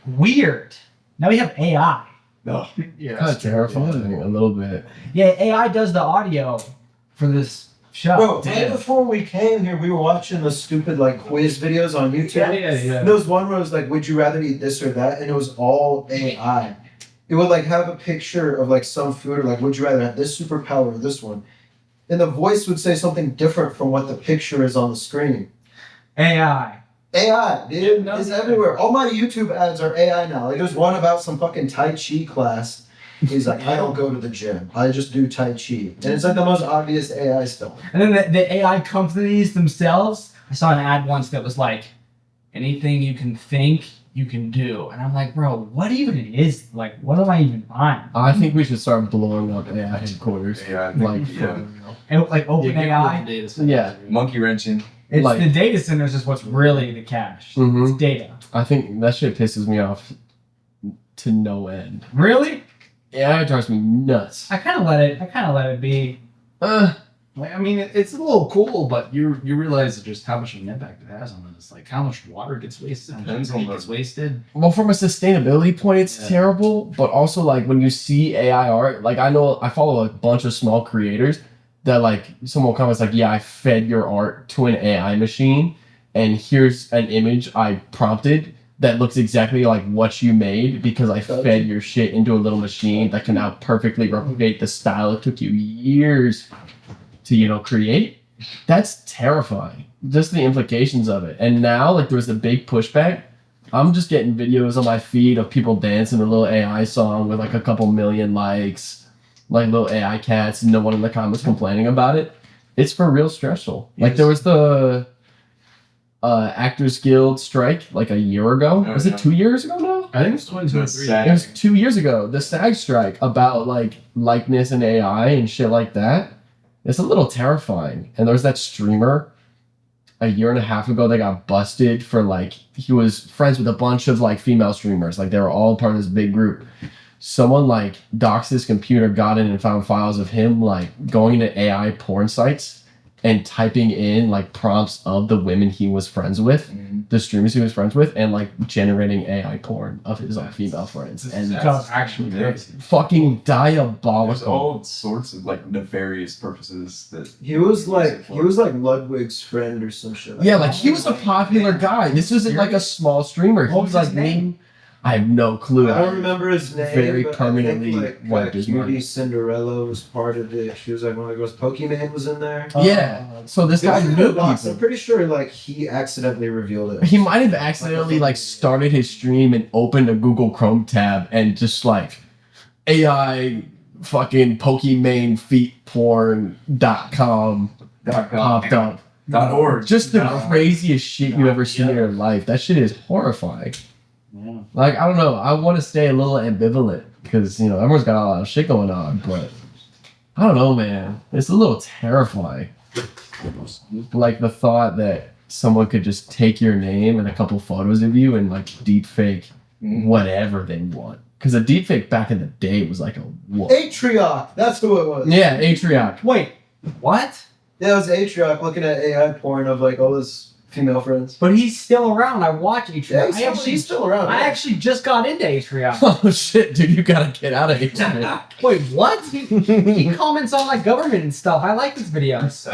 Weird. Now we have AI. No. Yeah. Kind of terrifying, a little bit. Yeah, AI does the audio for this show. Bro, right before we came here, we were watching the stupid like quiz videos on YouTube. Yeah. And there was one where it was like, would you rather eat this or that? And it was all AI. It would like have a picture of like some food or like, would you rather have this superpower or this one? And the voice would say something different from what the picture is on the screen. AI. AI, dude, Yeah, no, it's yeah. everywhere. All my YouTube ads are AI now. Like there's one about some fucking Tai Chi class. He's like, I don't go to the gym. I just do Tai Chi. And it's like the most obvious AI stuff. And then the AI companies themselves, I saw an ad once that was like, anything you can think, you can do. And I'm like, bro, what even is, like, what am I even buying? I think we should start blowing up AI headquarters. Yeah, I think, Like, yeah. And like OpenAI, Yeah. Monkey wrenching. it's like- the data centers is what's really the cash. Mhm. It's data. I think that shit pisses me off to no end. Really? AI drives me nuts. I kind of let it be. Like, I mean, it's a little cool, but you realize just how much of an impact it has on us. Like how much water gets wasted, how much Depends on heat the- gets wasted. Well, from a sustainability point, it's Yeah. terrible. But also, like when you see AI art, like I know I follow a bunch of small creators that like someone comments like, "Yeah, I fed your art to an AI machine, and here's an image I prompted that looks exactly like what you made because I fed your shit into a little machine that can now perfectly replicate the style it took you years to create." That's terrifying. Just the implications of it. And now, like, there was a big pushback. I'm just getting videos on my feed of people dancing a little AI song with like a couple million likes, like little AI cats, and no one in the comments complaining about it. It's for real stressful. Like, there was the Actors Guild strike like a year ago. Oh, Was yeah. it 2 years ago now? I think it's 2023. That's It was 2 years ago. The SAG strike about like likeness and AI and shit like that. It's a little terrifying. And there was that streamer a year and a half ago that got busted for like he was friends with a bunch of like female streamers. Like they were all part of this big group. Someone like doxed his computer, got in and found files of him like going into AI porn sites and typing in like prompts of the women he was friends with, the streamers he was friends with, and like generating AI porn of his like female friends. And That's actually crazy. fucking There's diabolical. all sorts of like nefarious purposes that He was like Ludwig's friend or some shit. Yeah, like he was a popular guy. This isn't like a small streamer. He What was was his like me. I have no clue. I don't remember his name. Very but permanently I think, wiped his Cutie mind. Cinderella was part of it. She was like one of the girls. Pokemon was in there. Yeah. So this guy knew I'm people. pretty sure like he accidentally revealed it. He might have accidentally like started his stream and opened a Google Chrome tab and just like AI fucking Pokemon feet porn.com popped up. .org. Just the craziest shit you ever seen in your life. That shit is horrifying. Yeah. Like, I don't know. I want to stay a little ambivalent because, everyone's got a lot of shit going on, but I don't know, man. It's a little terrifying. Like the thought that someone could just take your name and a couple photos of you and like deep fake whatever they want. Because a deep fake back in the day was like a what? Atrioc, that's who it was. Yeah, Atrioc. Wait, what? Yeah, it was Atrioc looking at AI porn of like all his female friends. But he's still around. I watch Yeah, Atrium. he's still around. I actually just got into Atrium. Oh shit, dude, you gotta get out of here. Wait, what? He comments on like government and stuff. I like his videos.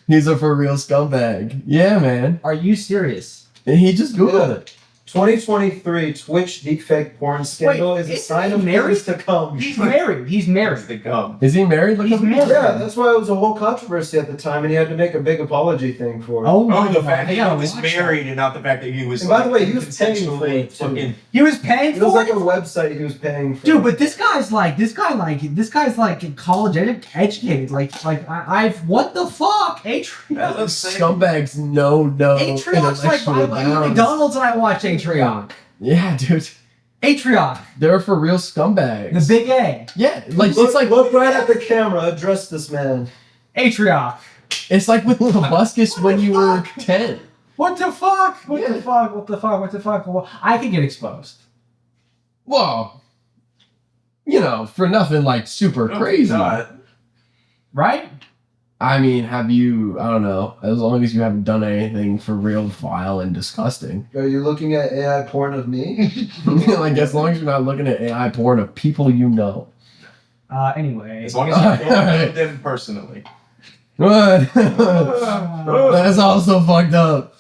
He's a for real scumbag. Yeah, man. Are you serious? And he just Googled Yeah. it. 2023 Twitch deepfake porn scandal is a is sign he of married? things to come. He's married. He's married. to come. Is he married? Look He's up- married. Yeah, that's why it was a whole controversy at the time, and he had to make a big apology thing for it. Oh my Oh, the fact I that gotta he was watch that. married and not the fact that he was. And by the way, he was paying for consensually it, too. fucking. He was paying It was for like it. a website he was paying for. Dude, but this guy's like college educated. I've what the fuck? Atrium. Scumbags no Atrium's like I intellectual eat bounds. McDonald's and I watch Atrium. Yeah, dude. Atrium, They're for real scumbags. the big A. Yeah, like look, it's like look right at the camera. Address this man. Atrium. it's like with Proboscis when you were 10. What the fuck? What Yeah. the fuck? What the fuck? What the fuck? Well, I could get exposed. Well, for nothing like super crazy. Right? I mean, have you, I don't know, as long as you haven't done anything for real vile and disgusting. Are you looking at AI porn of me? Like, as long as you're not looking at AI porn of people you know. Anyway. As long as you don't know them personally. That's also fucked up.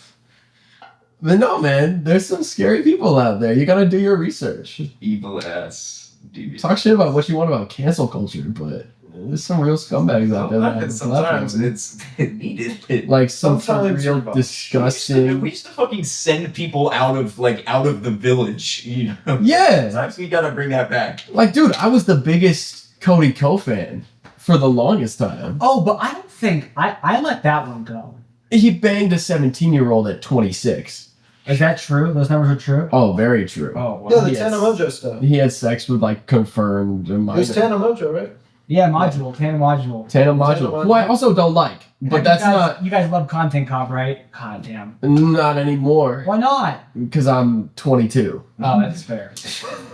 But no, man, there's some scary people out there. You gotta do your research. Evil ass. Devious. Talk shit about what you want about cancel culture, but There's some real scumbags out there. that Sometimes have it's needed. like some Sometimes real you're- disgusting. We used to fucking send people out of the village. You know. Yeah, Sometimes we gotta bring that back. like dude, I was the biggest Cody Co fan for the longest time. Oh, but I don't think I let that one go. He banged a 17-year-old at 26. Is that true? Those numbers are true? Oh, very true. Oh, wow. Yeah, the Yes. Tana Mojo stuff. He had sex with like confirmed. It was Tana Mojo, right? Yeah, module, Tana module. Tana module, who I also don't like, but Have that's you guys, not You guys love Content Cop, right? God damn. not anymore Why not? because I'm 22. Oh, that's fair.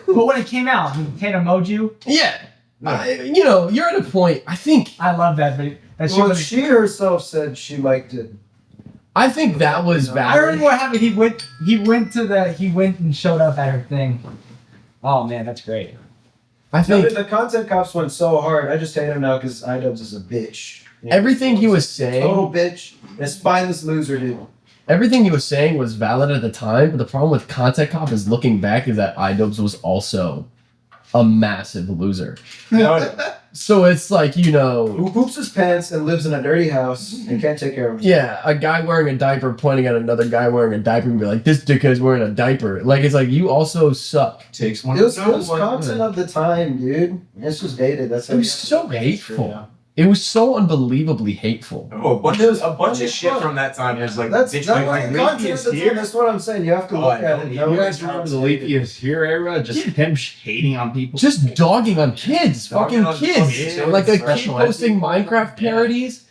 But when it came out, Tana Moju, Yeah, you're at a point. I think I love that video. That shit Well, was- she herself said she liked it. that was I valid. remember what happened. He went and showed up at her thing. Oh man, that's great. I think The content cops went so hard. I just hate him now because iDubbbz is a bitch. everything he was Total saying, bitch. A spineless loser, dude. everything he was saying was valid at the time. But the problem with Content Cop is looking back is that iDubbbz was also a massive loser. So it's like Who poops his pants and lives in a dirty house and can't take care of himself. yeah, a guy wearing a diaper pointing at another guy wearing a diaper and be like, "This dickhead's wearing a diaper." Like it's like you also suck. Takes one. It was to know one. content of the time, dude. It's just dated. That's how It was so hateful. It was so unbelievably hateful. Oh, a bunch of shit from that time is like That's bitch, that like, was like, content of the time. That's what I'm saying. You have to Oh, look I at know. it. You know You what guys remember counts, the dude. Leafy is here era? Just him hating on people. Just dogging on kids, Dogging fucking on kids. kids, Like a kid special posting ed Minecraft parodies.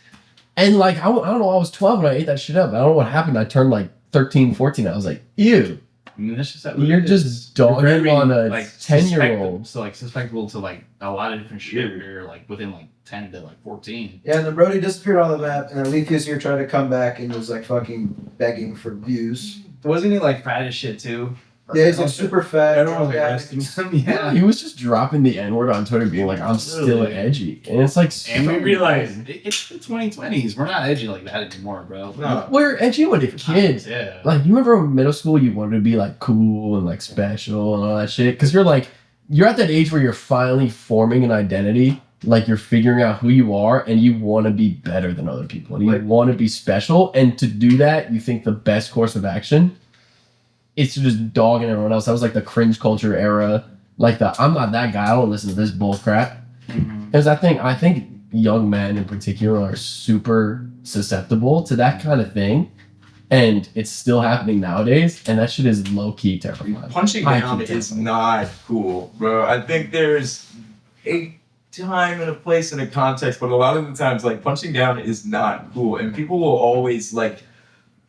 And like, I don't know, I was 12 when I ate that shit up. I don't know what happened. I turned like 13, 14. I was like, ew. I mean, that's just that You're it just is. dogging You're very, on a like, 10-year-old. So like susceptible to like a lot of different shit. You're like within like 10 to like 14. Yeah, and then Brody disappeared on the map, and then Leafy's here trying to come back and was like fucking begging for views. Wasn't he like fat as shit too? Yeah, he's like super fat. Everyone was drug like addict. roasting him. Yeah, Yeah. he was just dropping the N-word on Twitter being like, I'm still Literally. edgy. And it's like, And we so- realized it's the 2020s. We're not edgy like that anymore, bro. No. We're edgy when we're kids. Yeah. Like, you remember in middle school, you wanted to be like cool and like special and all that shit? Because you're at that age where you're finally forming an identity. Like, you're figuring out who you are and you want to be better than other people. And you want to be special. And to do that, you think the best course of action is to just dog in everyone else. That was like the cringe culture era. Like, I'm not that guy. I don't listen to this bull crap. Because I think young men in particular are super susceptible to that kind of thing. And it's still happening nowadays, and that shit is low-key terrifying. Punching High-key down is terrifying. not cool, bro. I think there's a time and a place and a context, but a lot of the times, like, punching down is not cool, and people will always like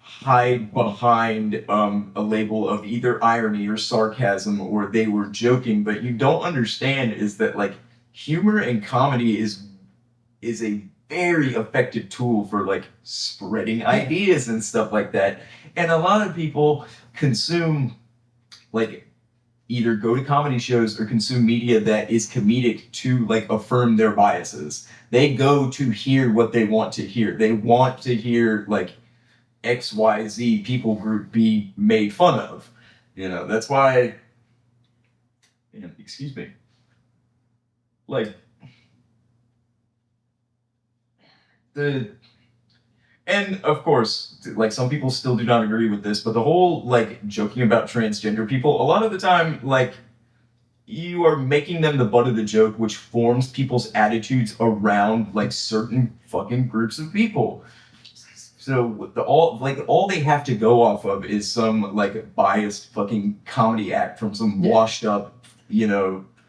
hide behind a label of either irony or sarcasm or they were joking. But you don't understand is that like humor and comedy is a very effective tool for like spreading ideas and stuff like that. And a lot of people consume like either go to comedy shows or consume media that is comedic to like affirm their biases. They go to hear what they want to hear. They want to hear like XYZ people group be made fun of. You know, that's why excuse me. Like and of course, like some people still do not agree with this, but the whole like joking about transgender people, a lot of the time, like you are making them the butt of the joke, which forms people's attitudes around like certain fucking groups of people. So all they have to go off of is some like biased fucking comedy act from some washed up,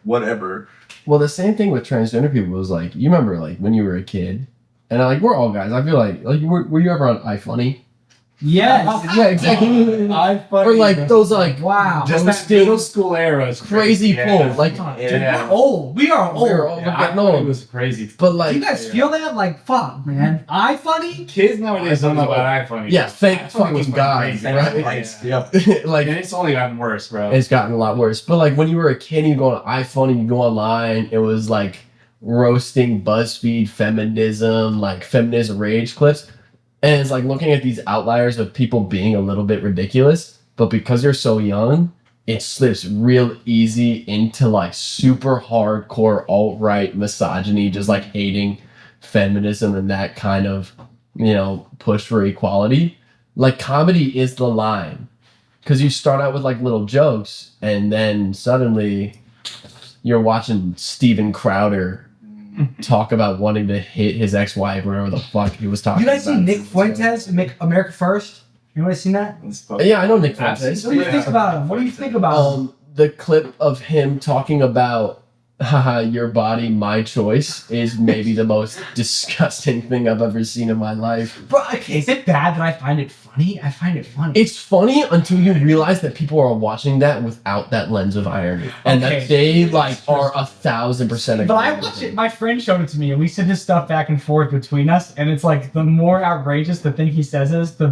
whatever. Well, the same thing with transgender people was like, you remember like when you were a kid, and like we're all guys. I feel like were you ever on iFunny? Yes. Yeah, exactly. Or like those like Wow. Just that posting middle school era is crazy yeah. pull. Like, Dude, we're old. We are old. we're all Yeah, I getting thought it old. was crazy. But Do like, you guys feel that? Like, fuck, man. iFunny? Kids nowadays don't know about iPhone. yeah, fake iPhone was fucking guys, crazy. right? Yeah. like And it's only gotten worse, bro. it's gotten a lot worse. But like when you were a kid, you go on iPhone and you go online. It was like roasting BuzzFeed feminism, like feminist rage clips. And it's like looking at these outliers of people being a little bit ridiculous, but because you're so young, it slips real easy into like super hardcore alt-right misogyny, just like hating feminism and that kind of, push for equality. Like comedy is the line, because you start out with like little jokes and then suddenly you're watching Steven Crowder talk about wanting to hit his ex-wife or whatever the fuck he was talking You guys about. seen Nick Fuentes make America First? You guys seen that? Yeah, I know Nick Fuentes. What do you think about him? What do you think about him? The clip of him talking about haha, your body, my choice is maybe the most disgusting thing I've ever seen in my life. But okay, is it bad that I find it funny? I find it funny. It's funny until you realize that people are watching that without that lens of irony, and Okay. that they like are 1,000% But I agree with watched it. My friend showed it to me, and we sent his stuff back and forth between us. And it's like the more outrageous the thing he says is, the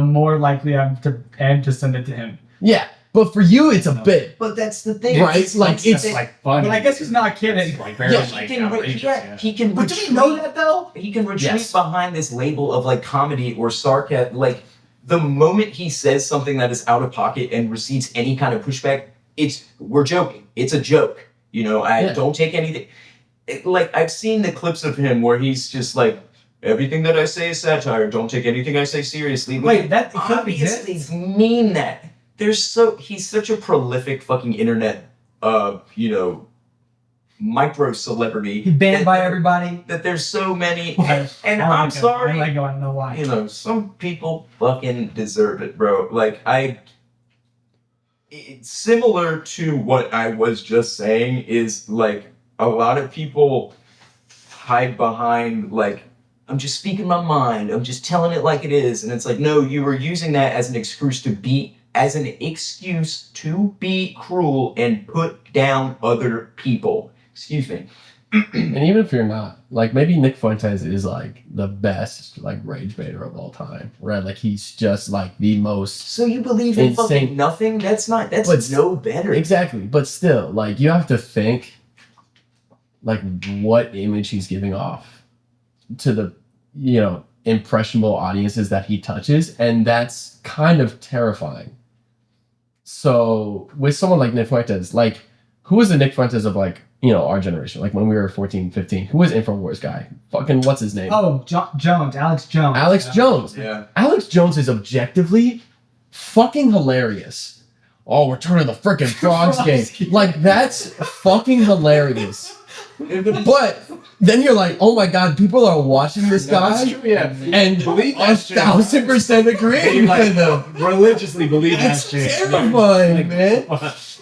more likely I am to send it to him. Yeah, but for you, it's a bit. But that's the thing, Right? Like, it's like funny. But I guess he's not kidding. It's like very Yeah, like he can, outrageous, yeah, he can. But do we know that though? He can retreat Yes. behind this label of like comedy or sarcasm. Like the moment he says something that is out of pocket and receives any kind of pushback, we're joking. It's a joke. I Yeah. don't take anything. Like I've seen the clips of him where he's just like, everything that I say is satire. Don't take anything I say seriously. Wait, that clip obviously exists? mean that. He's such a prolific fucking internet, micro celebrity. He banned by everybody. That there's so many, I and like I'm him. sorry, I like him. I don't know why. some people fucking deserve it, bro. Like it's similar to what I was just saying is like a lot of people hide behind like, I'm just speaking my mind. I'm just telling it like it is. And it's like, no, you were using that as an excuse to be cruel and put down other people. Excuse me. And even if you're not, like maybe Nick Fuentes is like the best like rage baiter of all time, right? Like he's just like the most So you believe in Insane. fucking nothing? That's But- no better. exactly, but still, like you have to think like what image he's giving off to the impressionable audiences that he touches, and that's kind of terrifying. So with someone like Nick Fuentes, like who was the Nick Fuentes of like our generation, like when we were 14, 15, who was InfoWars guy? Fucking what's his name? Oh, Jones, Alex Jones. Alex Jones. Yeah. Alex Jones is objectively fucking hilarious. Oh, we're turning the freaking frogs game. Like that's fucking hilarious. But then you're like, oh my god, people are watching this guy That's true, yeah. and Believe that shit. 1,000% agreeing Like, with them. religiously believe that That's shit. terrifying, man.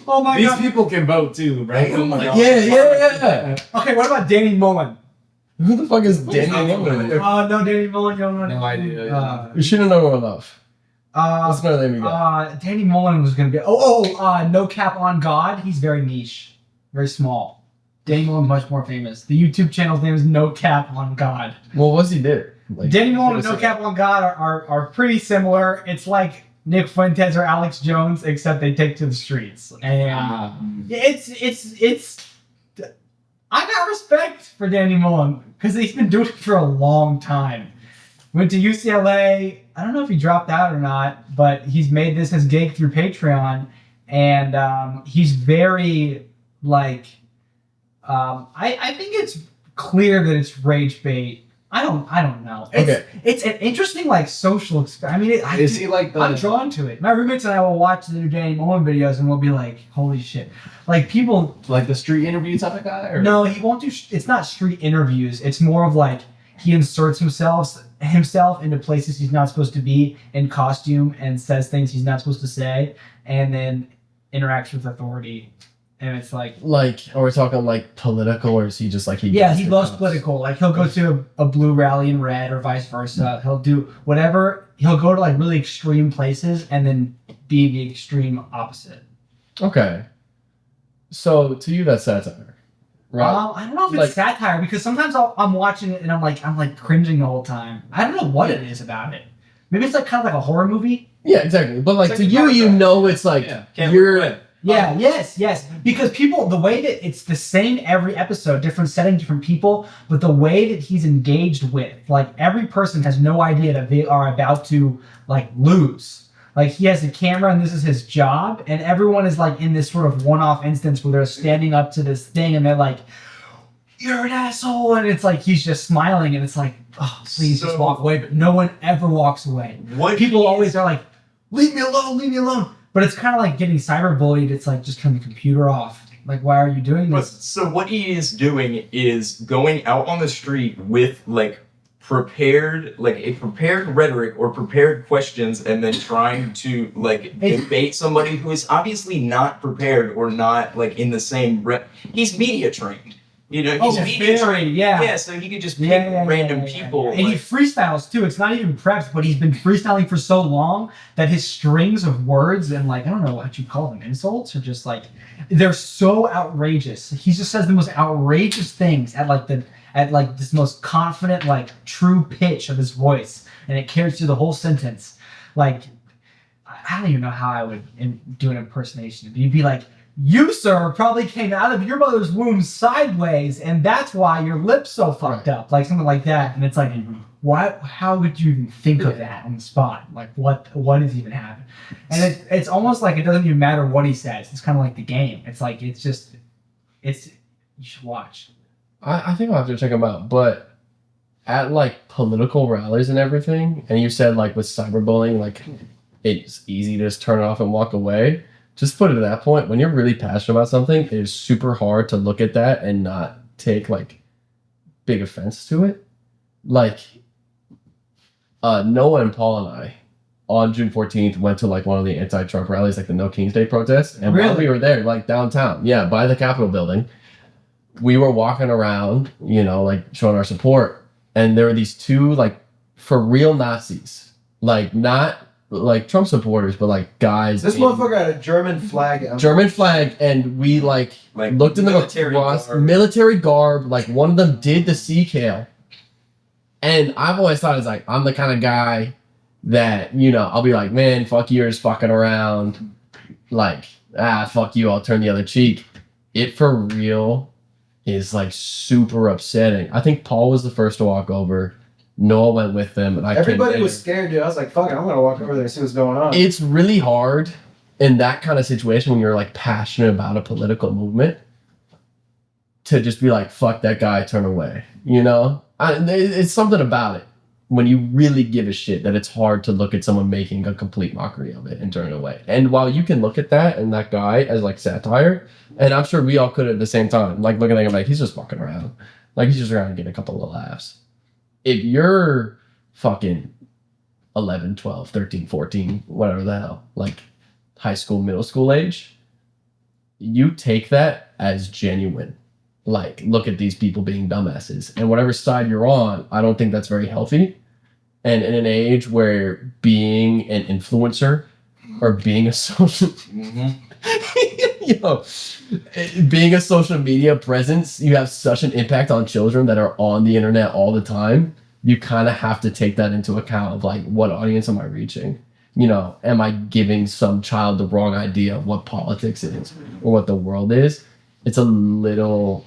Oh my These god. people can vote too, right? Oh my God. Yeah. Okay, what about Danny Mullen? Who the fuck is Danny Mullen? No, Danny Mullen. You don't know. No idea. You shouldn't know enough. What's another name you got? Danny Mullen was gonna be. No Cap on God. He's very niche, very small. Danny Mullen much more famous. The YouTube channel's name is No Cap on God. Well, what's he did? Like, Danny Mullen and No Cap on God are pretty similar. It's like Nick Fuentes or Alex Jones, except they take to the streets. And it's. I got respect for Danny Mullen because he's been doing it for a long time. Went to UCLA. I don't know if he dropped out or not, but he's made this his gig through Patreon, and he's very like. I think it's clear that it's rage bait. I don't know. It's an interesting like social experiment. I mean, Is he like the? I'm drawn to it. My roommates and I will watch the new Danny Mullen videos, and we'll be like, "Holy shit!" Like people. like the street interview type of guy? Or? No, he won't do. It's not street interviews. It's more of like he inserts himself into places he's not supposed to be in costume and says things he's not supposed to say, and then interacts with authority. And it's like, are we talking like political, or is he just like he? yeah, gets he the loves cops? political. Like he'll go to a blue rally in red or vice versa. He'll do whatever. He'll go to like really extreme places and then be the extreme opposite. Okay. So to you, that's satire, right? I don't know if it's Like- satire because sometimes I'm watching it and I'm like cringing the whole time. I don't know what it is about it. Maybe it's like kind of like a horror movie. Yeah, exactly. But like It's to like you, a you contract. know, it's like Can't you're. quit. Yeah, yes. Because people, the way that it's the same every episode, different setting, different people, but the way that he's engaged with, like every person has no idea that they are about to like lose. Like he has a camera and this is his job, and everyone is like in this sort of one-off instance where they're standing up to this thing and they're like, "You're an asshole," and it's like he's just smiling and it's like, "Oh, please just walk away," but no one ever walks away. People always are like, "Leave me alone, leave me alone." But it's kind of like getting cyberbullied. It's like, just turn the computer off. Like, why are you doing this? So what he is doing is going out on the street with like prepared rhetoric or prepared questions, and then trying to like debate somebody who is obviously not prepared or not like in the same he's media trained. You know, he's media trained. Yeah, so he could just pick random people. And he freestyles too. It's not even preps, but he's been freestyling for so long that his strings of words and like, I don't know what you call them, insults, or just like, they're so outrageous. He just says the most outrageous things at this most confident, like true pitch of his voice, and it carries through the whole sentence. Like, I don't even know how I would do an impersonation. You'd be like, "You, sir, probably came out of your mother's womb sideways, and that's why your lips so fucked up," like something like that. And it's like, what? How would you even think of that on the spot? Like, what is even happening? And it's almost like it doesn't even matter what he says. It's kind of like the game. It's like you should watch. I think I'll have to check them out. But at like political rallies and everything, and you said like with cyberbullying, like it's easy to just turn it off and walk away. Just put it at that point, when you're really passionate about something, it is super hard to look at that and not take like big offense to it. Like Noah and Paul and I on June 14th went to like one of the anti-Trump rallies, like the No King's Day protests. And while we were there, like downtown, by the Capitol building, we were walking around, you know, like showing our support. And there were these two like for real Nazis, like not like Trump supporters, but like guys. This motherfucker had a German flag. And we like looked in the military garb. Like one of them did the sea kale, and I've always thought it's like I'm the kind of guy that, you know, I'll be like, "Man, fuck you, you're just fucking around." Like, fuck you, I'll turn the other cheek. It for real is like super upsetting. I think Paul was the first to walk over. Noah went with them, and everybody was scared, dude. I was like, "Fuck it, I'm gonna walk over there and see what's going on." It's really hard in that kind of situation when you're like passionate about a political movement to just be like, "Fuck that guy, turn away." You know, it's something about it when you really give a shit that it's hard to look at someone making a complete mockery of it and turn it away. And while you can look at that and that guy as like satire, and I'm sure we all could at the same time, like looking at him like he's just fucking around, like he's just around to get a couple of laughs. If you're fucking 11, 12, 13, 14, whatever the hell, like high school, middle school age, you take that as genuine. Like, look at these people being dumbasses. And whatever side you're on, I don't think that's very healthy. And in an age where being an influencer or being a social... being a social media presence, you have such an impact on children that are on the internet all the time. You kind of have to take that into account of like, what audience am I reaching? You know, am I giving some child the wrong idea of what politics is or what the world is? It's a little,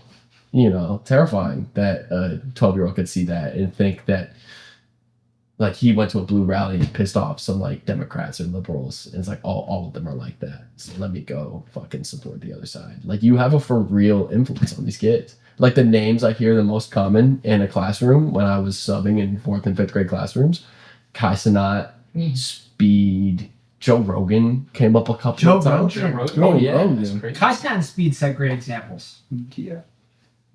you know, terrifying that a 12-year-old could see that and think that like he went to a blue rally and pissed off some like Democrats or liberals, and it's like all of them are like that. So let me go fucking support the other side. Like, you have a for real influence on these kids. Like, the names I hear the most common in a classroom when I was subbing in 4th and 5th grade classrooms, Kai Cenat, Speed, Joe Rogan came up a couple of times. Joe Rogan. Oh yeah. Kai Cenat and Speed set great examples. Yeah.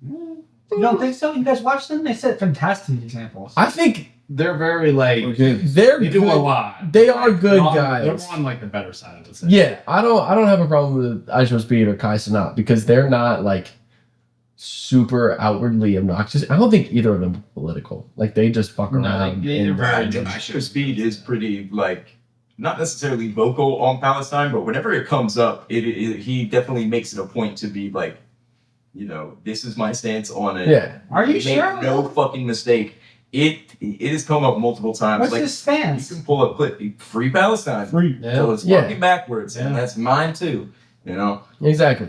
You don't think so? You guys watch them? They set fantastic examples. I think They're very like they're they do good. a lot. They are good guys. They're on like the better side, I would say. Yeah, I don't have a problem with Aisha Speed or Kai Cenat because they're not like super outwardly obnoxious. I don't think either of them are political. Like, they just fuck around. they're very Show Speed is pretty like not necessarily vocal on Palestine, but whenever it comes up, he definitely makes it a point to be like, you know, this is my stance on it. Yeah. Are you Make sure? no fucking mistake. It has come up multiple times. What's like, his stance? You can pull up clip Free Palestine. Free. Till it's Yeah. fucking backwards, and that's mine too. You know. Exactly.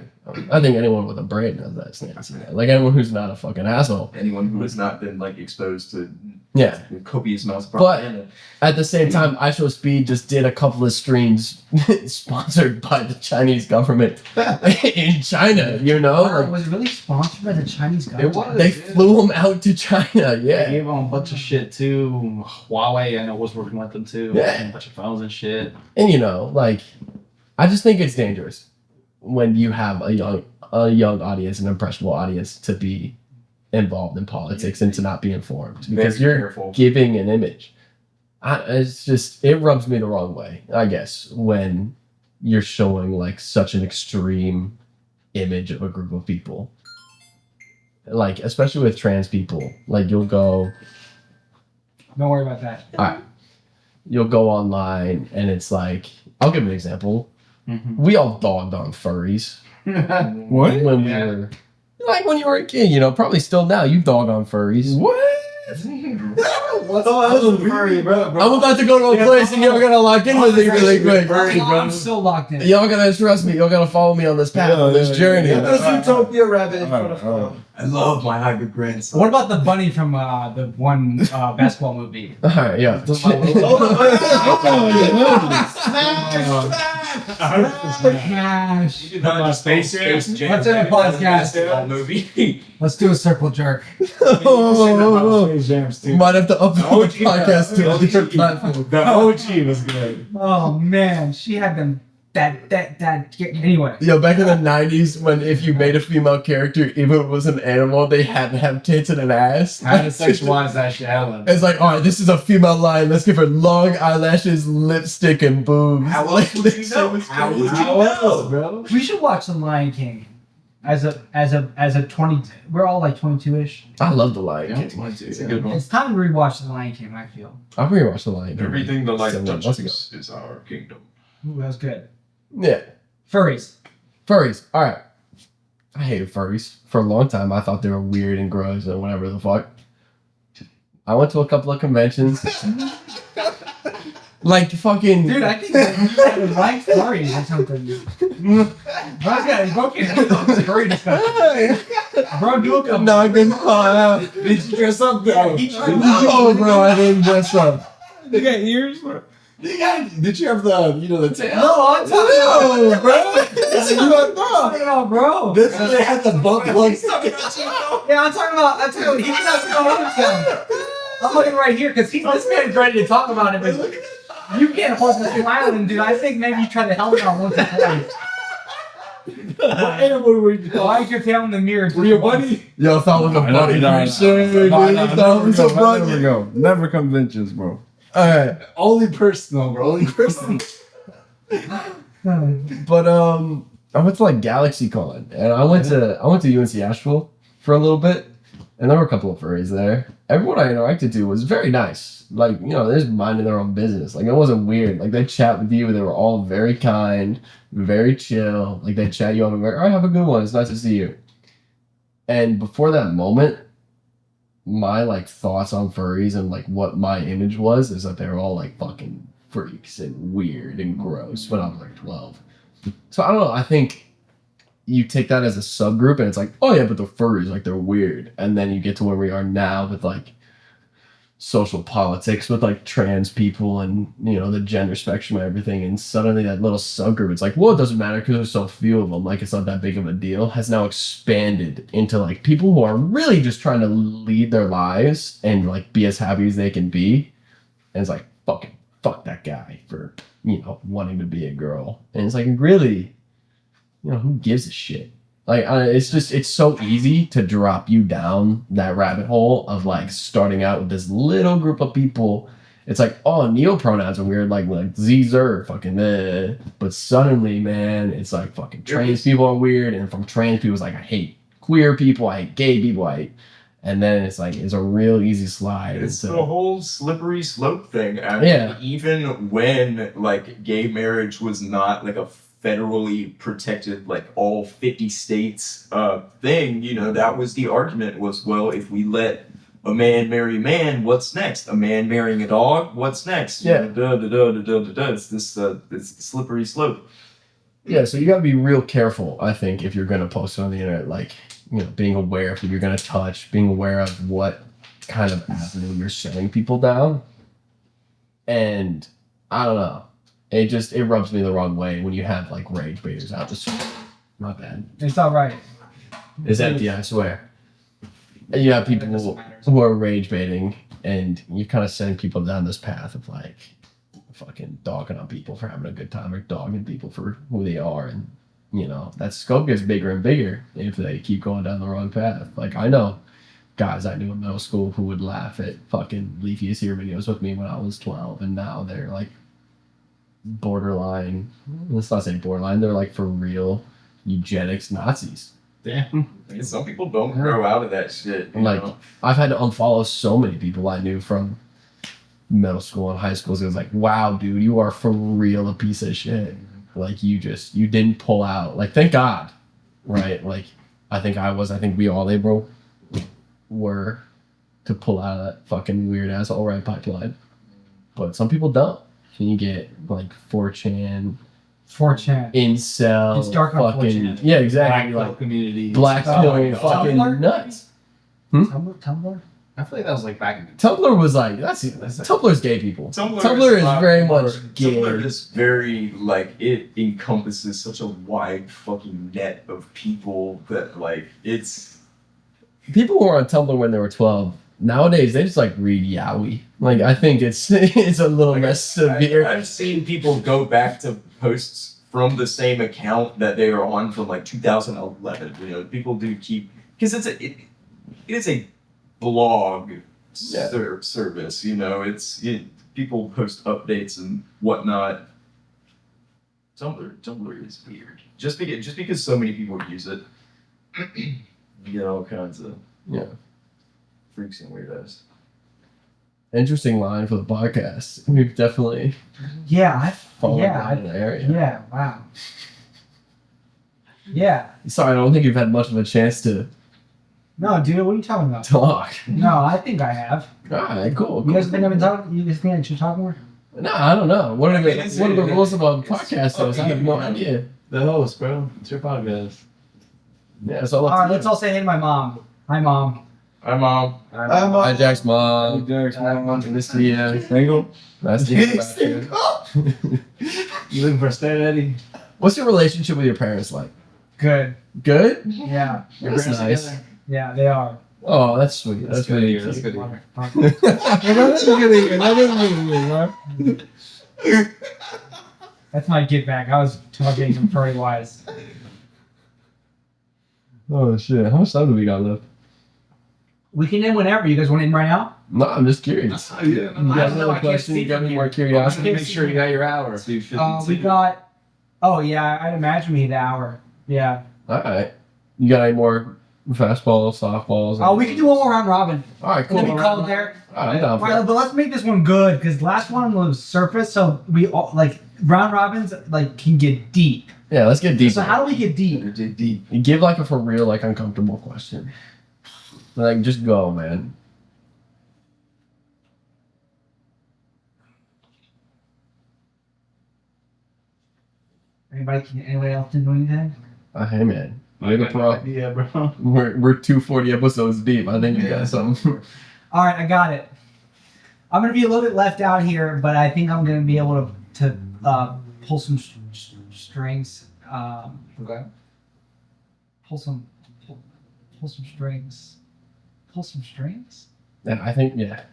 I think anyone with a brain knows that stance. Like anyone who's not a fucking asshole. Anyone who has not been like exposed to Yeah. copious amounts of But propaganda. at the same time, iShowSpeed just did a couple of streams sponsored by the Chinese government in China. You know, like, was it really sponsored by the Chinese government? was. they flew them out to China. They Yeah. gave them a bunch of shit too. Huawei, I know, was working with them too. Yeah. A bunch of phones and shit. And you know, like, I just think it's dangerous when you have a young audience, an impressionable audience, to be involved in politics and to not be informed because Very you're careful. giving an image. It rubs me the wrong way, I guess, when you're showing like such an extreme image of a group of people. Like, especially with trans people, like you'll go Don't worry about that. online and it's like, I'll give an example. Mm-hmm. We all dogged on furries What? when we Yeah. were like when you were a kid, you know, probably still now you dog on furries. What? What's all furry, bro? I'm about to go to a place and y'all gotta lock in with me really quick. I'm still locked in. Y'all gotta trust me. Y'all gotta follow me on this path, on this journey. Look at the Zootopia rabbit in front of I love my hybrid grandson. What about the bunny from the one basketball movie? All right, yeah. Smash. Space Let's end the podcast. Movie. Let's do a circle jerk. Might have to upload the podcast to a different platform. The OG was good. Oh man, she had them. Anyway. Yo, back in the 90s, when if you made a female character, even if it was an animal, they had to have tits and an ass. I had to sexualize that shit, Alan. It's like, all right, this is a female lion. Let's give her long eyelashes, lipstick, and boobs. How else would you know? How would you know? bro? We should watch The Lion King. As a 20, we're all like 22-ish. I love The Lion Yeah, King. it's a good one. It's time to rewatch The Lion King. I feel. I've rewatched The Lion King. Everything the light 7 months ago. touches is our kingdom. Ooh, that was good. Yeah. Furries. Furries. All right. I hated furries. For a long time, I thought they were weird and gross and whatever the fuck. I went to a couple of conventions. Like fucking... Dude, I think that you like furries or something. Bro can't furry discussion. Bro, do a couple. Not good call out. Did you dress up though? He tried No, bro, I didn't dress up. They got ears, bro. Did you have the tail? No, I'm talking No, bro. That's what I thought. about, bro. They had the butt plugs. Yeah, I'm talking about, he's not going to I'm looking right here because this man's ready to talk about it, but you can't hold this smiling, dude. I think maybe you tried to help him out once or twice. What animal were you? Why is your tail in the mirror? Were you a bunny? Yo, thought it was a bunny for sure, dude. Thought it was a bunny. go. Never conventions, bro. Alright. Only personal, bro. Only personal. But I went to like GalaxyCon and I went to UNC Asheville for a little bit and there were a couple of furries there. Everyone I interacted to was very nice. Like, you know, they're just minding their own business. Like, it wasn't weird. Like, they chat with you. They were all very kind, very chill. Like, they chat you up and be like, all right, have a good one. It's nice to see you. And before that moment, my, like, thoughts on furries and, like, what my image was is that they were all, like, fucking freaks and weird and gross when I was, like, 12. So, I don't know. I think you take that as a subgroup and it's like, oh, yeah, but the furries, like, they're weird. And then you get to where we are now with, like, social politics with like trans people and, you know, the gender spectrum and everything, and suddenly that little subgroup, it's like, well, it doesn't matter because there's so few of them, like it's not that big of a deal, has now expanded into like people who are really just trying to lead their lives and like be as happy as they can be, and it's like, fuck that guy for, you know, wanting to be a girl. And it's like, really, you know, who gives a shit? Like, it's so easy to drop you down that rabbit hole of like starting out with this little group of people. It's like, oh, neopronouns are weird, like Zer, fucking But suddenly, man, it's like fucking trans people are weird, and from trans people, it's like, I hate queer people, I hate gay people, and then it's like, it's a real easy slide. It's into, the whole slippery slope thing. I Yeah. mean, even when like gay marriage was not like a federally protected, like all 50 states thing, you know, that was the argument was, well, if we let a man marry a man, what's next? A man marrying a dog, what's next? Yeah. It's this it's slippery slope. Yeah, so you gotta be real careful, I think, if you're gonna post it on the internet, like, being aware of who you're gonna touch, being aware of what kind of avenue you're sending people down. And I don't know. It rubs me the wrong way when you have like rage baiters out this. My bad. It's all right. It's empty, I swear. And you have people who are rage baiting, and you kind of send people down this path of like fucking dogging on people for having a good time or dogging people for who they are. And, that scope gets bigger and bigger if they keep going down the wrong path. Like, I know guys I knew in middle school who would laugh at fucking Leafy is Here videos with me when I was 12, and now they're like borderline, let's not say borderline, they're like for real eugenics Nazis. Damn. Some people don't grow out of that shit. You Like, know? I've had to unfollow so many people I knew from middle school and high school. So it was like, wow, dude, you are for real a piece of shit. Like, you didn't pull out. Like, thank God, right? Like, I think we all able were to pull out of that fucking weird ass alt-right pipeline. But some people don't. And you get, like, 4chan, 4chan. incel, It's dark on fucking 4chan. yeah, exactly, Black like community. black Oh pill my God. fucking Tumblr? nuts. Tumblr? I feel like that was like back in the Tumblr was like Tumblr's gay people. Tumblr is not very more- much gay. Tumblr is very like it encompasses such a wide fucking net of people that like it's People who were on Tumblr when they were 12. Nowadays they just like read yaoi. Like, I think it's a little like, less severe. I've seen people go back to posts from the same account that they were on from like 2011. People do keep because it is a blog service. People post updates and whatnot. Tumblr is weird. Just because so many people use it, you get all kinds of freaks and weirdos. Interesting line for the podcast. We've definitely Yeah. fallen Yeah. down an area. Yeah. Wow. Yeah. Sorry, I don't think you've had much of a chance to No, dude, what are you talking about? talk. No, I think I have. Alright, cool. You guys think I've been talking? You guys think I should talk more? No, I don't know. What are the It's- rules of a it's podcast host? I have no idea. The host, bro. It's your podcast. Yeah, it's all up All to right, you. let's all say hey to my mom. Hi, Mom. Hi, Mom. Hi, Jack's mom. Jack's mom. Nice to meet you. Single? Nice to hear about you. You looking for a stay daddy? What's your relationship with your parents like? Good. Good? Yeah. Your That's parents nice. together? Yeah, they are. Oh, that's sweet. That's good to really hear. That's cute. good to hear. That's my get back. I was talking some pretty wise. Oh shit! How much time do we got left? We can end whenever. You guys want to end right now? No, I'm just curious. Oh, yeah. You got another question? You got any more curiosity? Make sure you got your hour. We got. Oh yeah, I'd imagine we hit an hour. Yeah. All right. You got any more fastballs, softballs? Oh, we can do one more round robin. All right, And cool. then we call it there. All right, I'm down for Right, it. but let's make this one good because last one was surface, so we all like round robins like can get deep. Yeah, let's get deep. So how do we get deep? You give like a for real, like uncomfortable question. Like, just go, man. Anybody else didn't do anything? Hey, man. You're the pro. Yeah, bro. We're 240 episodes deep. I think you got something. All right, I got it. I'm gonna be a little bit left out here, but I think I'm gonna be able to pull some strings. Okay. Pull some strings. Pull some strings. Yeah, I think, yeah.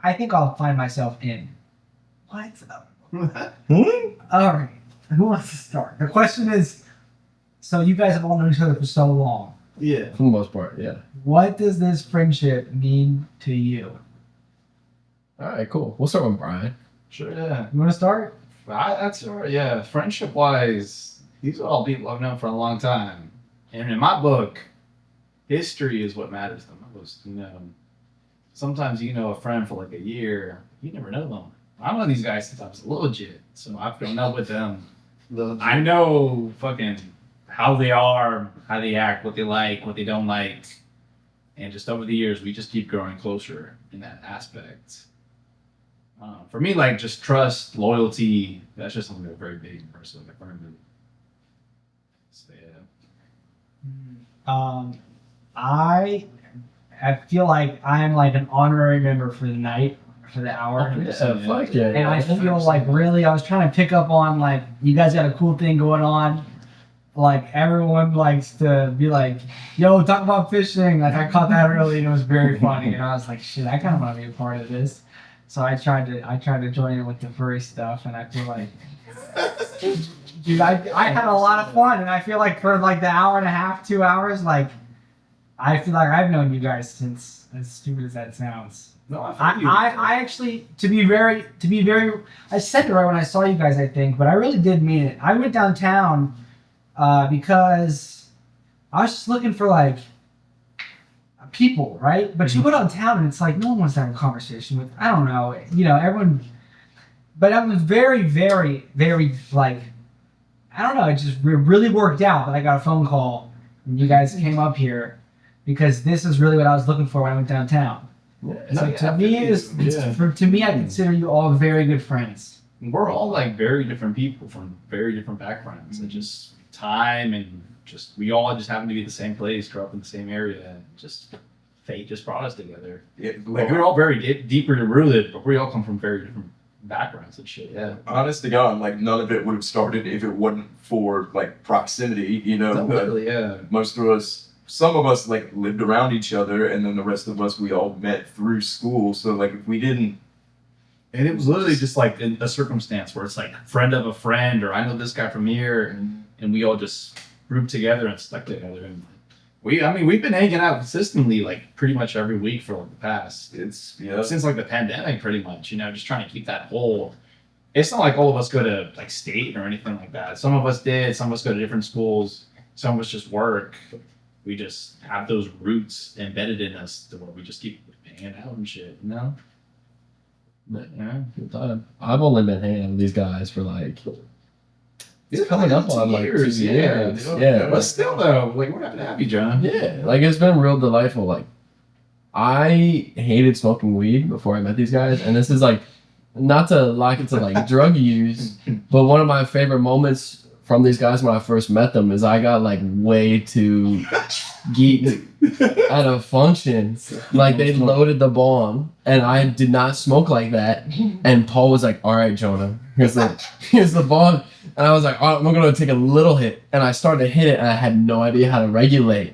I think I'll find myself in. What? Hmm? All right. Who wants to start? The question is, so you guys have all known each other for so long. Yeah. For the most part, yeah. What does this friendship mean to you? All right, cool. We'll start with Brian. Sure, yeah. You want to start? That's all right. Yeah, friendship wise, these are all people I've known for a long time. And in my book, history is what matters the most. Sometimes you know a friend for like a year, you never know them. I know these guys since I was legit, so I've grown up with them. I know fucking how they are, how they act, what they like, what they don't like. And just over the years, we just keep growing closer in that aspect. For me, like just trust, loyalty. That's just something that's very big in person. Like, so, yeah. I feel like I'm like an honorary member for the night, for the hour. Fuck yeah. And I feel like really, I was trying to pick up on like, you guys got a cool thing going on. Like everyone likes to be like, yo, talk about fishing. Like I caught that early and it was very funny. And I was like, shit, I kind of want to be a part of this. So I tried to join in with the furry stuff, and I feel like, dude, I had a lot of fun, and I feel like for like the hour and a half, 2 hours, like I feel like I've known you guys since, as stupid as that sounds. No, I actually, to be very, I said it right when I saw you guys, I think, but I really did mean it. I went downtown because I was just looking for like people, right? But you go downtown and it's like no one wants to have a conversation with, I don't know, everyone. But I was very, very, very like, I don't know, it just really worked out that I got a phone call and you guys came up here because this is really what I was looking for when I went downtown. So to me, I consider you all very good friends. We're all like very different people from very different backgrounds, and just time and just we all just happen to be the same place, grew up in the same area, and just fate just brought us together. Yeah, Like we're all very deeper rooted, but we all come from very different backgrounds and shit. Yeah. honest to God, like none of it would have started if it wasn't for like proximity. Literally, yeah. Most of us, some of us like lived around each other, and then the rest of us we all met through school. So like if we didn't, And it was literally just like in a circumstance where it's like friend of a friend, or I know this guy from here, and we all just grouped together and stuck together. And we've been hanging out consistently, like pretty much every week for like the past, since like the pandemic, pretty much. Just trying to keep that whole. It's not like all of us go to like state or anything like that. Some of us did. Some of us go to different schools. Some of us just work. We just have those roots embedded in us to where we just keep hanging out and shit. Yeah. Good time. I've only been hanging out with these guys for like it's coming up on like 2 years. Yeah. But still though, like we're happy to have you, John. Yeah, like it's been real delightful. Like I hated smoking weed before I met these guys, and this is like not to lock into like drug use, but one of my favorite moments from these guys when I first met them is I got like way too geeked at a function. Like they loaded the bong and I did not smoke like that. And Paul was like, all right, Jonah, here's the bong. And I was like, all right, I'm gonna take a little hit. And I started to hit it and I had no idea how to regulate.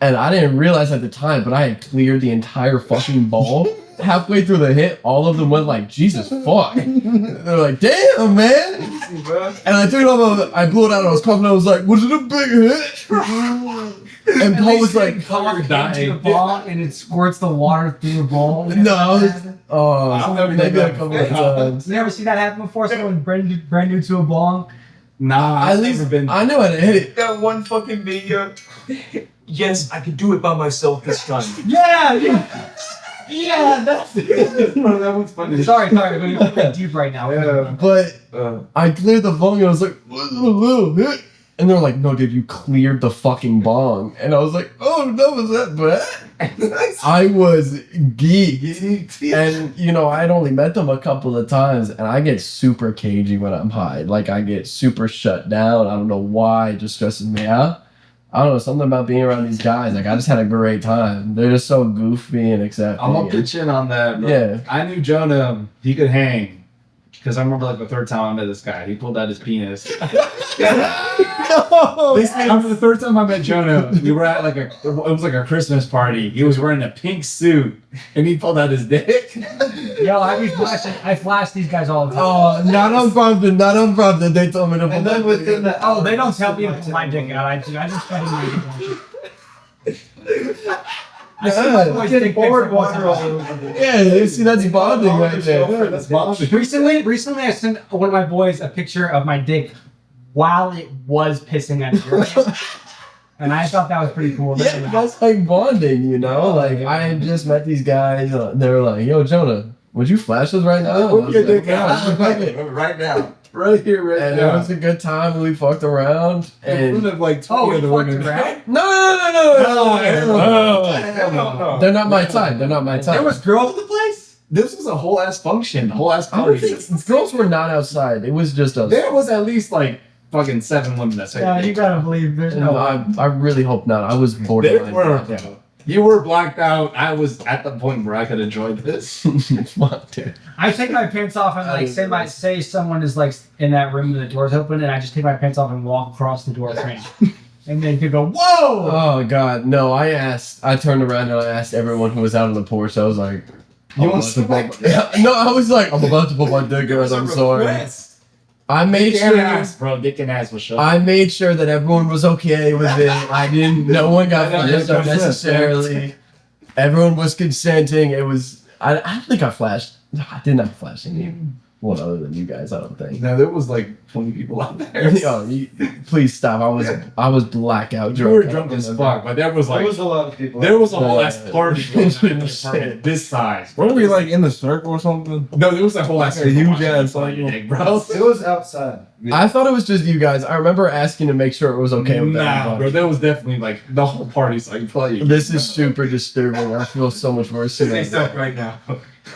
And I didn't realize at the time, but I had cleared the entire fucking ball. Halfway through the hit, all of them went like, Jesus fuck. They're like, damn, man. And I took it off, I blew it out, and I was coughing, I was like, was it a big hit? And Paul was like, cough into the ball and it squirts the water through the bowl. No, I've never maybe done a that couple before. of times. You never seen that happen before? Someone brand new to a bong? Nah, At least I knew how to hit it. got one fucking video. Yes, I could do it by myself this time. Yeah, that's it. that was funny. Sorry, we're going deep right now. Yeah. But I cleared the bong and I was like, what's a little hit? And they're like, no, dude, you cleared the fucking bong. And I was like, oh, that was that bad? I was geeked. And, I'd only met them a couple of times, and I get super cagey when I'm high. Like, I get super shut down. I don't know why. It just stresses me out. I don't know, something about being around these guys. Like, I just had a great time. They're just so goofy and accepting. I'm gonna pitch in on that, bro. Yeah. I knew Jonah, he could hang. Because I remember, like, the third time I met this guy, he pulled out his penis. I remember the third time I met Jonah, we were at, it was like a Christmas party. He was wearing a pink suit, and he pulled out his dick. Yo, I flash these guys all the time. Oh, not unprompted. They told me to. And then within the Oh, they don't tell me to pull my dick out. I just try to I see my boys dick pics board all the water time. Yeah, you see, that's bonding right there. That's bonding. Recently, I sent one of my boys a picture of my dick while it was pissing at urine. And I thought that was pretty cool. Yeah, that's like bonding, Like, I had just met these guys. They were like, yo, Jonah, would you flash us right now? Whip your dick out. Right now. Right here, right And now. it was a good time. We fucked around. In front And of like 20 Oh, other you fucked women. around? no. Oh, They're not my type. They're not my type. There was girls at the place? This was a whole ass function, whole ass I don't party. think girls were not outside. It was just us. There was at least like fucking 7 women that said. Yeah, you gotta believe there's No, no. I really hope not. I was There borderline. were. You were blacked out. I was at the point where I could enjoy this. Fuck, dude. I take my pants off and like say someone is like in that room and the door's open, and I just take my pants off and walk across the door frame, and then you go, "Whoa!" Oh god, no! I turned around and I asked everyone who was out on the porch. I was like, You want to put no, I was like, I'm about to put my dick out. I'm sorry. I made Dick and sure. ass, bro. Dick and ass was shut. I made sure that everyone was okay with it. I didn't. No one got flashed unnecessarily. Everyone was consenting. It was. I don't think I flashed. No, I did not flash anyone other than you guys. I don't think. No, there was like 20 people out there. Please stop. I was blackout You drunk. were drunk as fuck, but there was There like was a lot of people. there was a whole Yeah. ass party going on in the apartment this size. Weren't we like in the circle or something? No, there was a whole ass Like a huge watching ass you on your circle. dick, bro. It was outside. I thought it was just you guys. I remember asking to make sure it was okay with Nah, everybody. bro, there was definitely like the whole party's like play. This is super disturbing. I feel so much worse Say than stuff right now.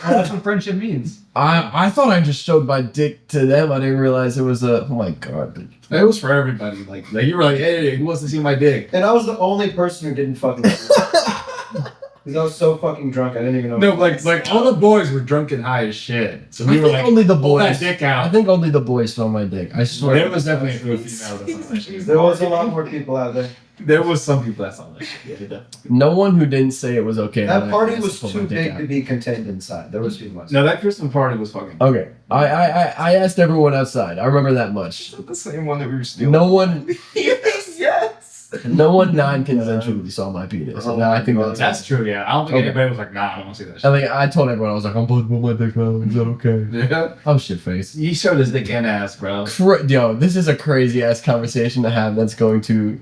That's what friendship means. I thought I just showed my dick to them. I didn't realize it was a. Oh my god. It was for everybody. Like you were like, hey, who wants to see my dick? And I was the only person who didn't fucking. Because I was so fucking drunk, I didn't even know. No, like all the boys were drunk and high as shit. So we I were think like, only the pull that boys. dick I out. think only the boys saw my dick. I swear. There was definitely a few females that saw that shit. There was a lot more people out there. There was some people that saw that shit. Yeah, No one who didn't say it was okay. That I party asked to was pull my too dick big out. to be contained inside. There was people outside. No, that Christmas party was fucking. Okay, I asked everyone outside. I remember that much. The same one that we were stealing. No one, yes. no one non-consensually saw my penis. And I think That's true. Yeah, I don't think Okay. anybody was like, nah, I don't want to see that I shit. think I told everyone I was like, I'm about to pull my dick out. Is that okay? Yeah, I'm shit faced. he showed his dick and ass, bro. Yo, this is a crazy ass conversation to have that's going to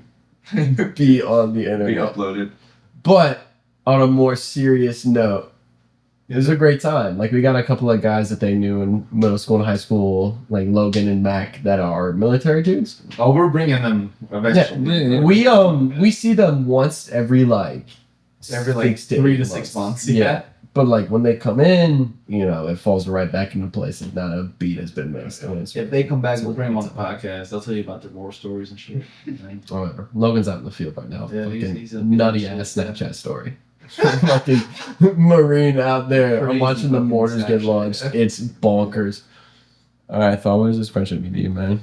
be on the Be internet. uploaded. But on a more serious note, it was a great time. Like we got a couple of guys that they knew in middle school and high school, like Logan and Mac, that are military dudes. Oh, we're bringing them eventually. We see them once every like Every like 6 to 3 8 to 6 months. Yeah. But like when they come in, it falls right back into place and not a beat has been missed. And it's If they come back, we'll bring them on the podcast. They'll tell you about their war stories and shit. whatever. Logan's out in the field right now. Yeah, Fucking he's a- nutty ass Snapchat story. Fucking Marine out there. I'm Crazy watching the fucking mortars get Snapchat. launched. It's bonkers. All right, Thor, what does this friendship mean to you, man?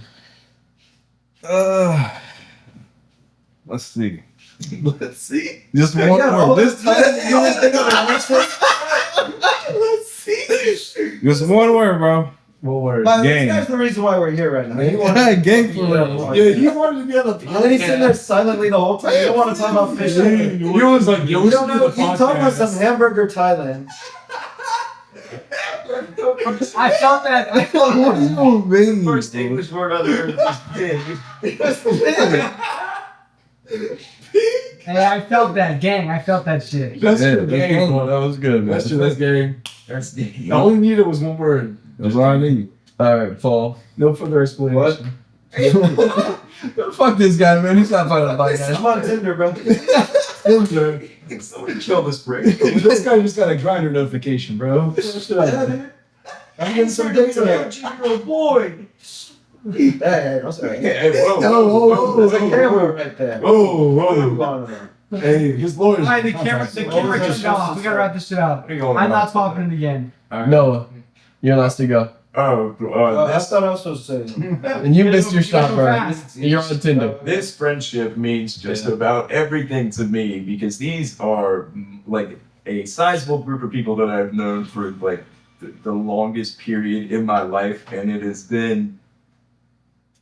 Let's see. Let's see. Just one word. This time, you only think of it. Let's see. Just one word, bro. What word? By the way, Gang. this guy's the reason why we're here right now. He wanted Gang for real. Yeah, he wanted to be on the podcast. And then he's sitting there silently the whole time. You don't want to talk about fish. He was like, yo, You don't know. He's talking about some hamburger Thailand. I felt that. I felt Oh, baby. First English word I've heard was pig. Hey, I felt that, gang. I felt that shit. That's Yeah, true. that's Gang, good. bro. That was good, man. That's true. That's game. That's All we needed was one word. That's all I need. All right, Paul. No further explanation. Fuck this guy, man. He's not part of the podcast. I'm on Tinder, bro. Somebody kill this brick. This guy just got a grinder notification, bro. Yeah, dude. I'm getting some dicks in there. 13-year-old boy. Hey, I'm sorry. Hey, whoa, There's a camera right there. Whoa, Move whoa. on to them. Hey, his lawyer's. All right, the camera just off. We gotta wrap this shit out. I'm not talking again. Noah, you're last to go. Oh, I thought I was supposed to say something. And you missed your shot, bro. Fast. You're on Tinder. this friendship means just about everything to me because these are like a sizable group of people that I've known for like the longest period in my life, and it has been.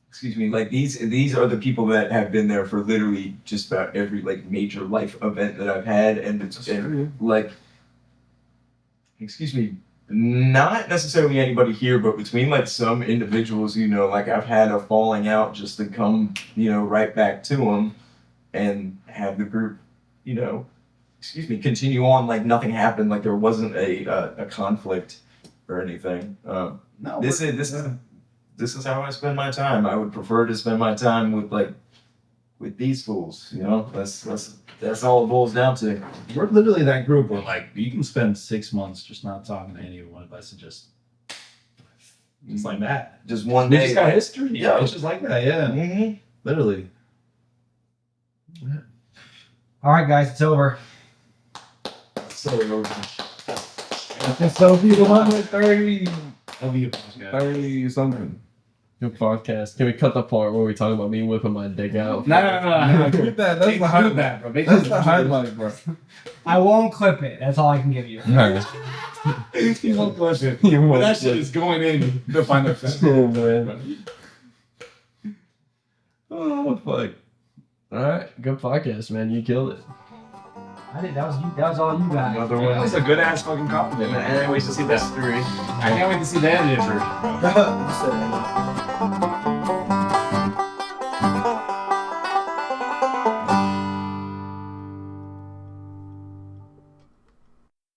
Excuse me, like these are the people that have been there for literally just about every like major life event that I've had, and it's and, like, excuse me, not necessarily anybody here, but between like some individuals, like I've had a falling out just to come, right back to them, and have the group, excuse me, continue on like nothing happened, like there wasn't a conflict or anything. No, This is how I spend my time. I would prefer to spend my time with like with these fools. You know, that's all it boils down to. We're literally that group where like you can spend 6 months just not talking to any one of us and just like that. Just one We day. just got history. Yeah. It's just like that. Yeah. Mm-hmm. Literally. All right, guys, it's over. So So people 130, That'll be a podcast. 30 something. Good podcast. Can we cut the part where we talk about me whipping my dick out? No. Keep that. That's Take the two hard of that, bro. Make That's two the of highlight, bro. I won't clip it. That's all I can give you. that. You won't question. But that shit is going in the final set. Oh, man. Oh, fuck. All right. Good podcast, man. You killed it. I think that was you. That was all you guys. another That one. was a good ass fucking compliment. And Man. I can't wait to see that. history. I can't wait to see the edited version. You said it.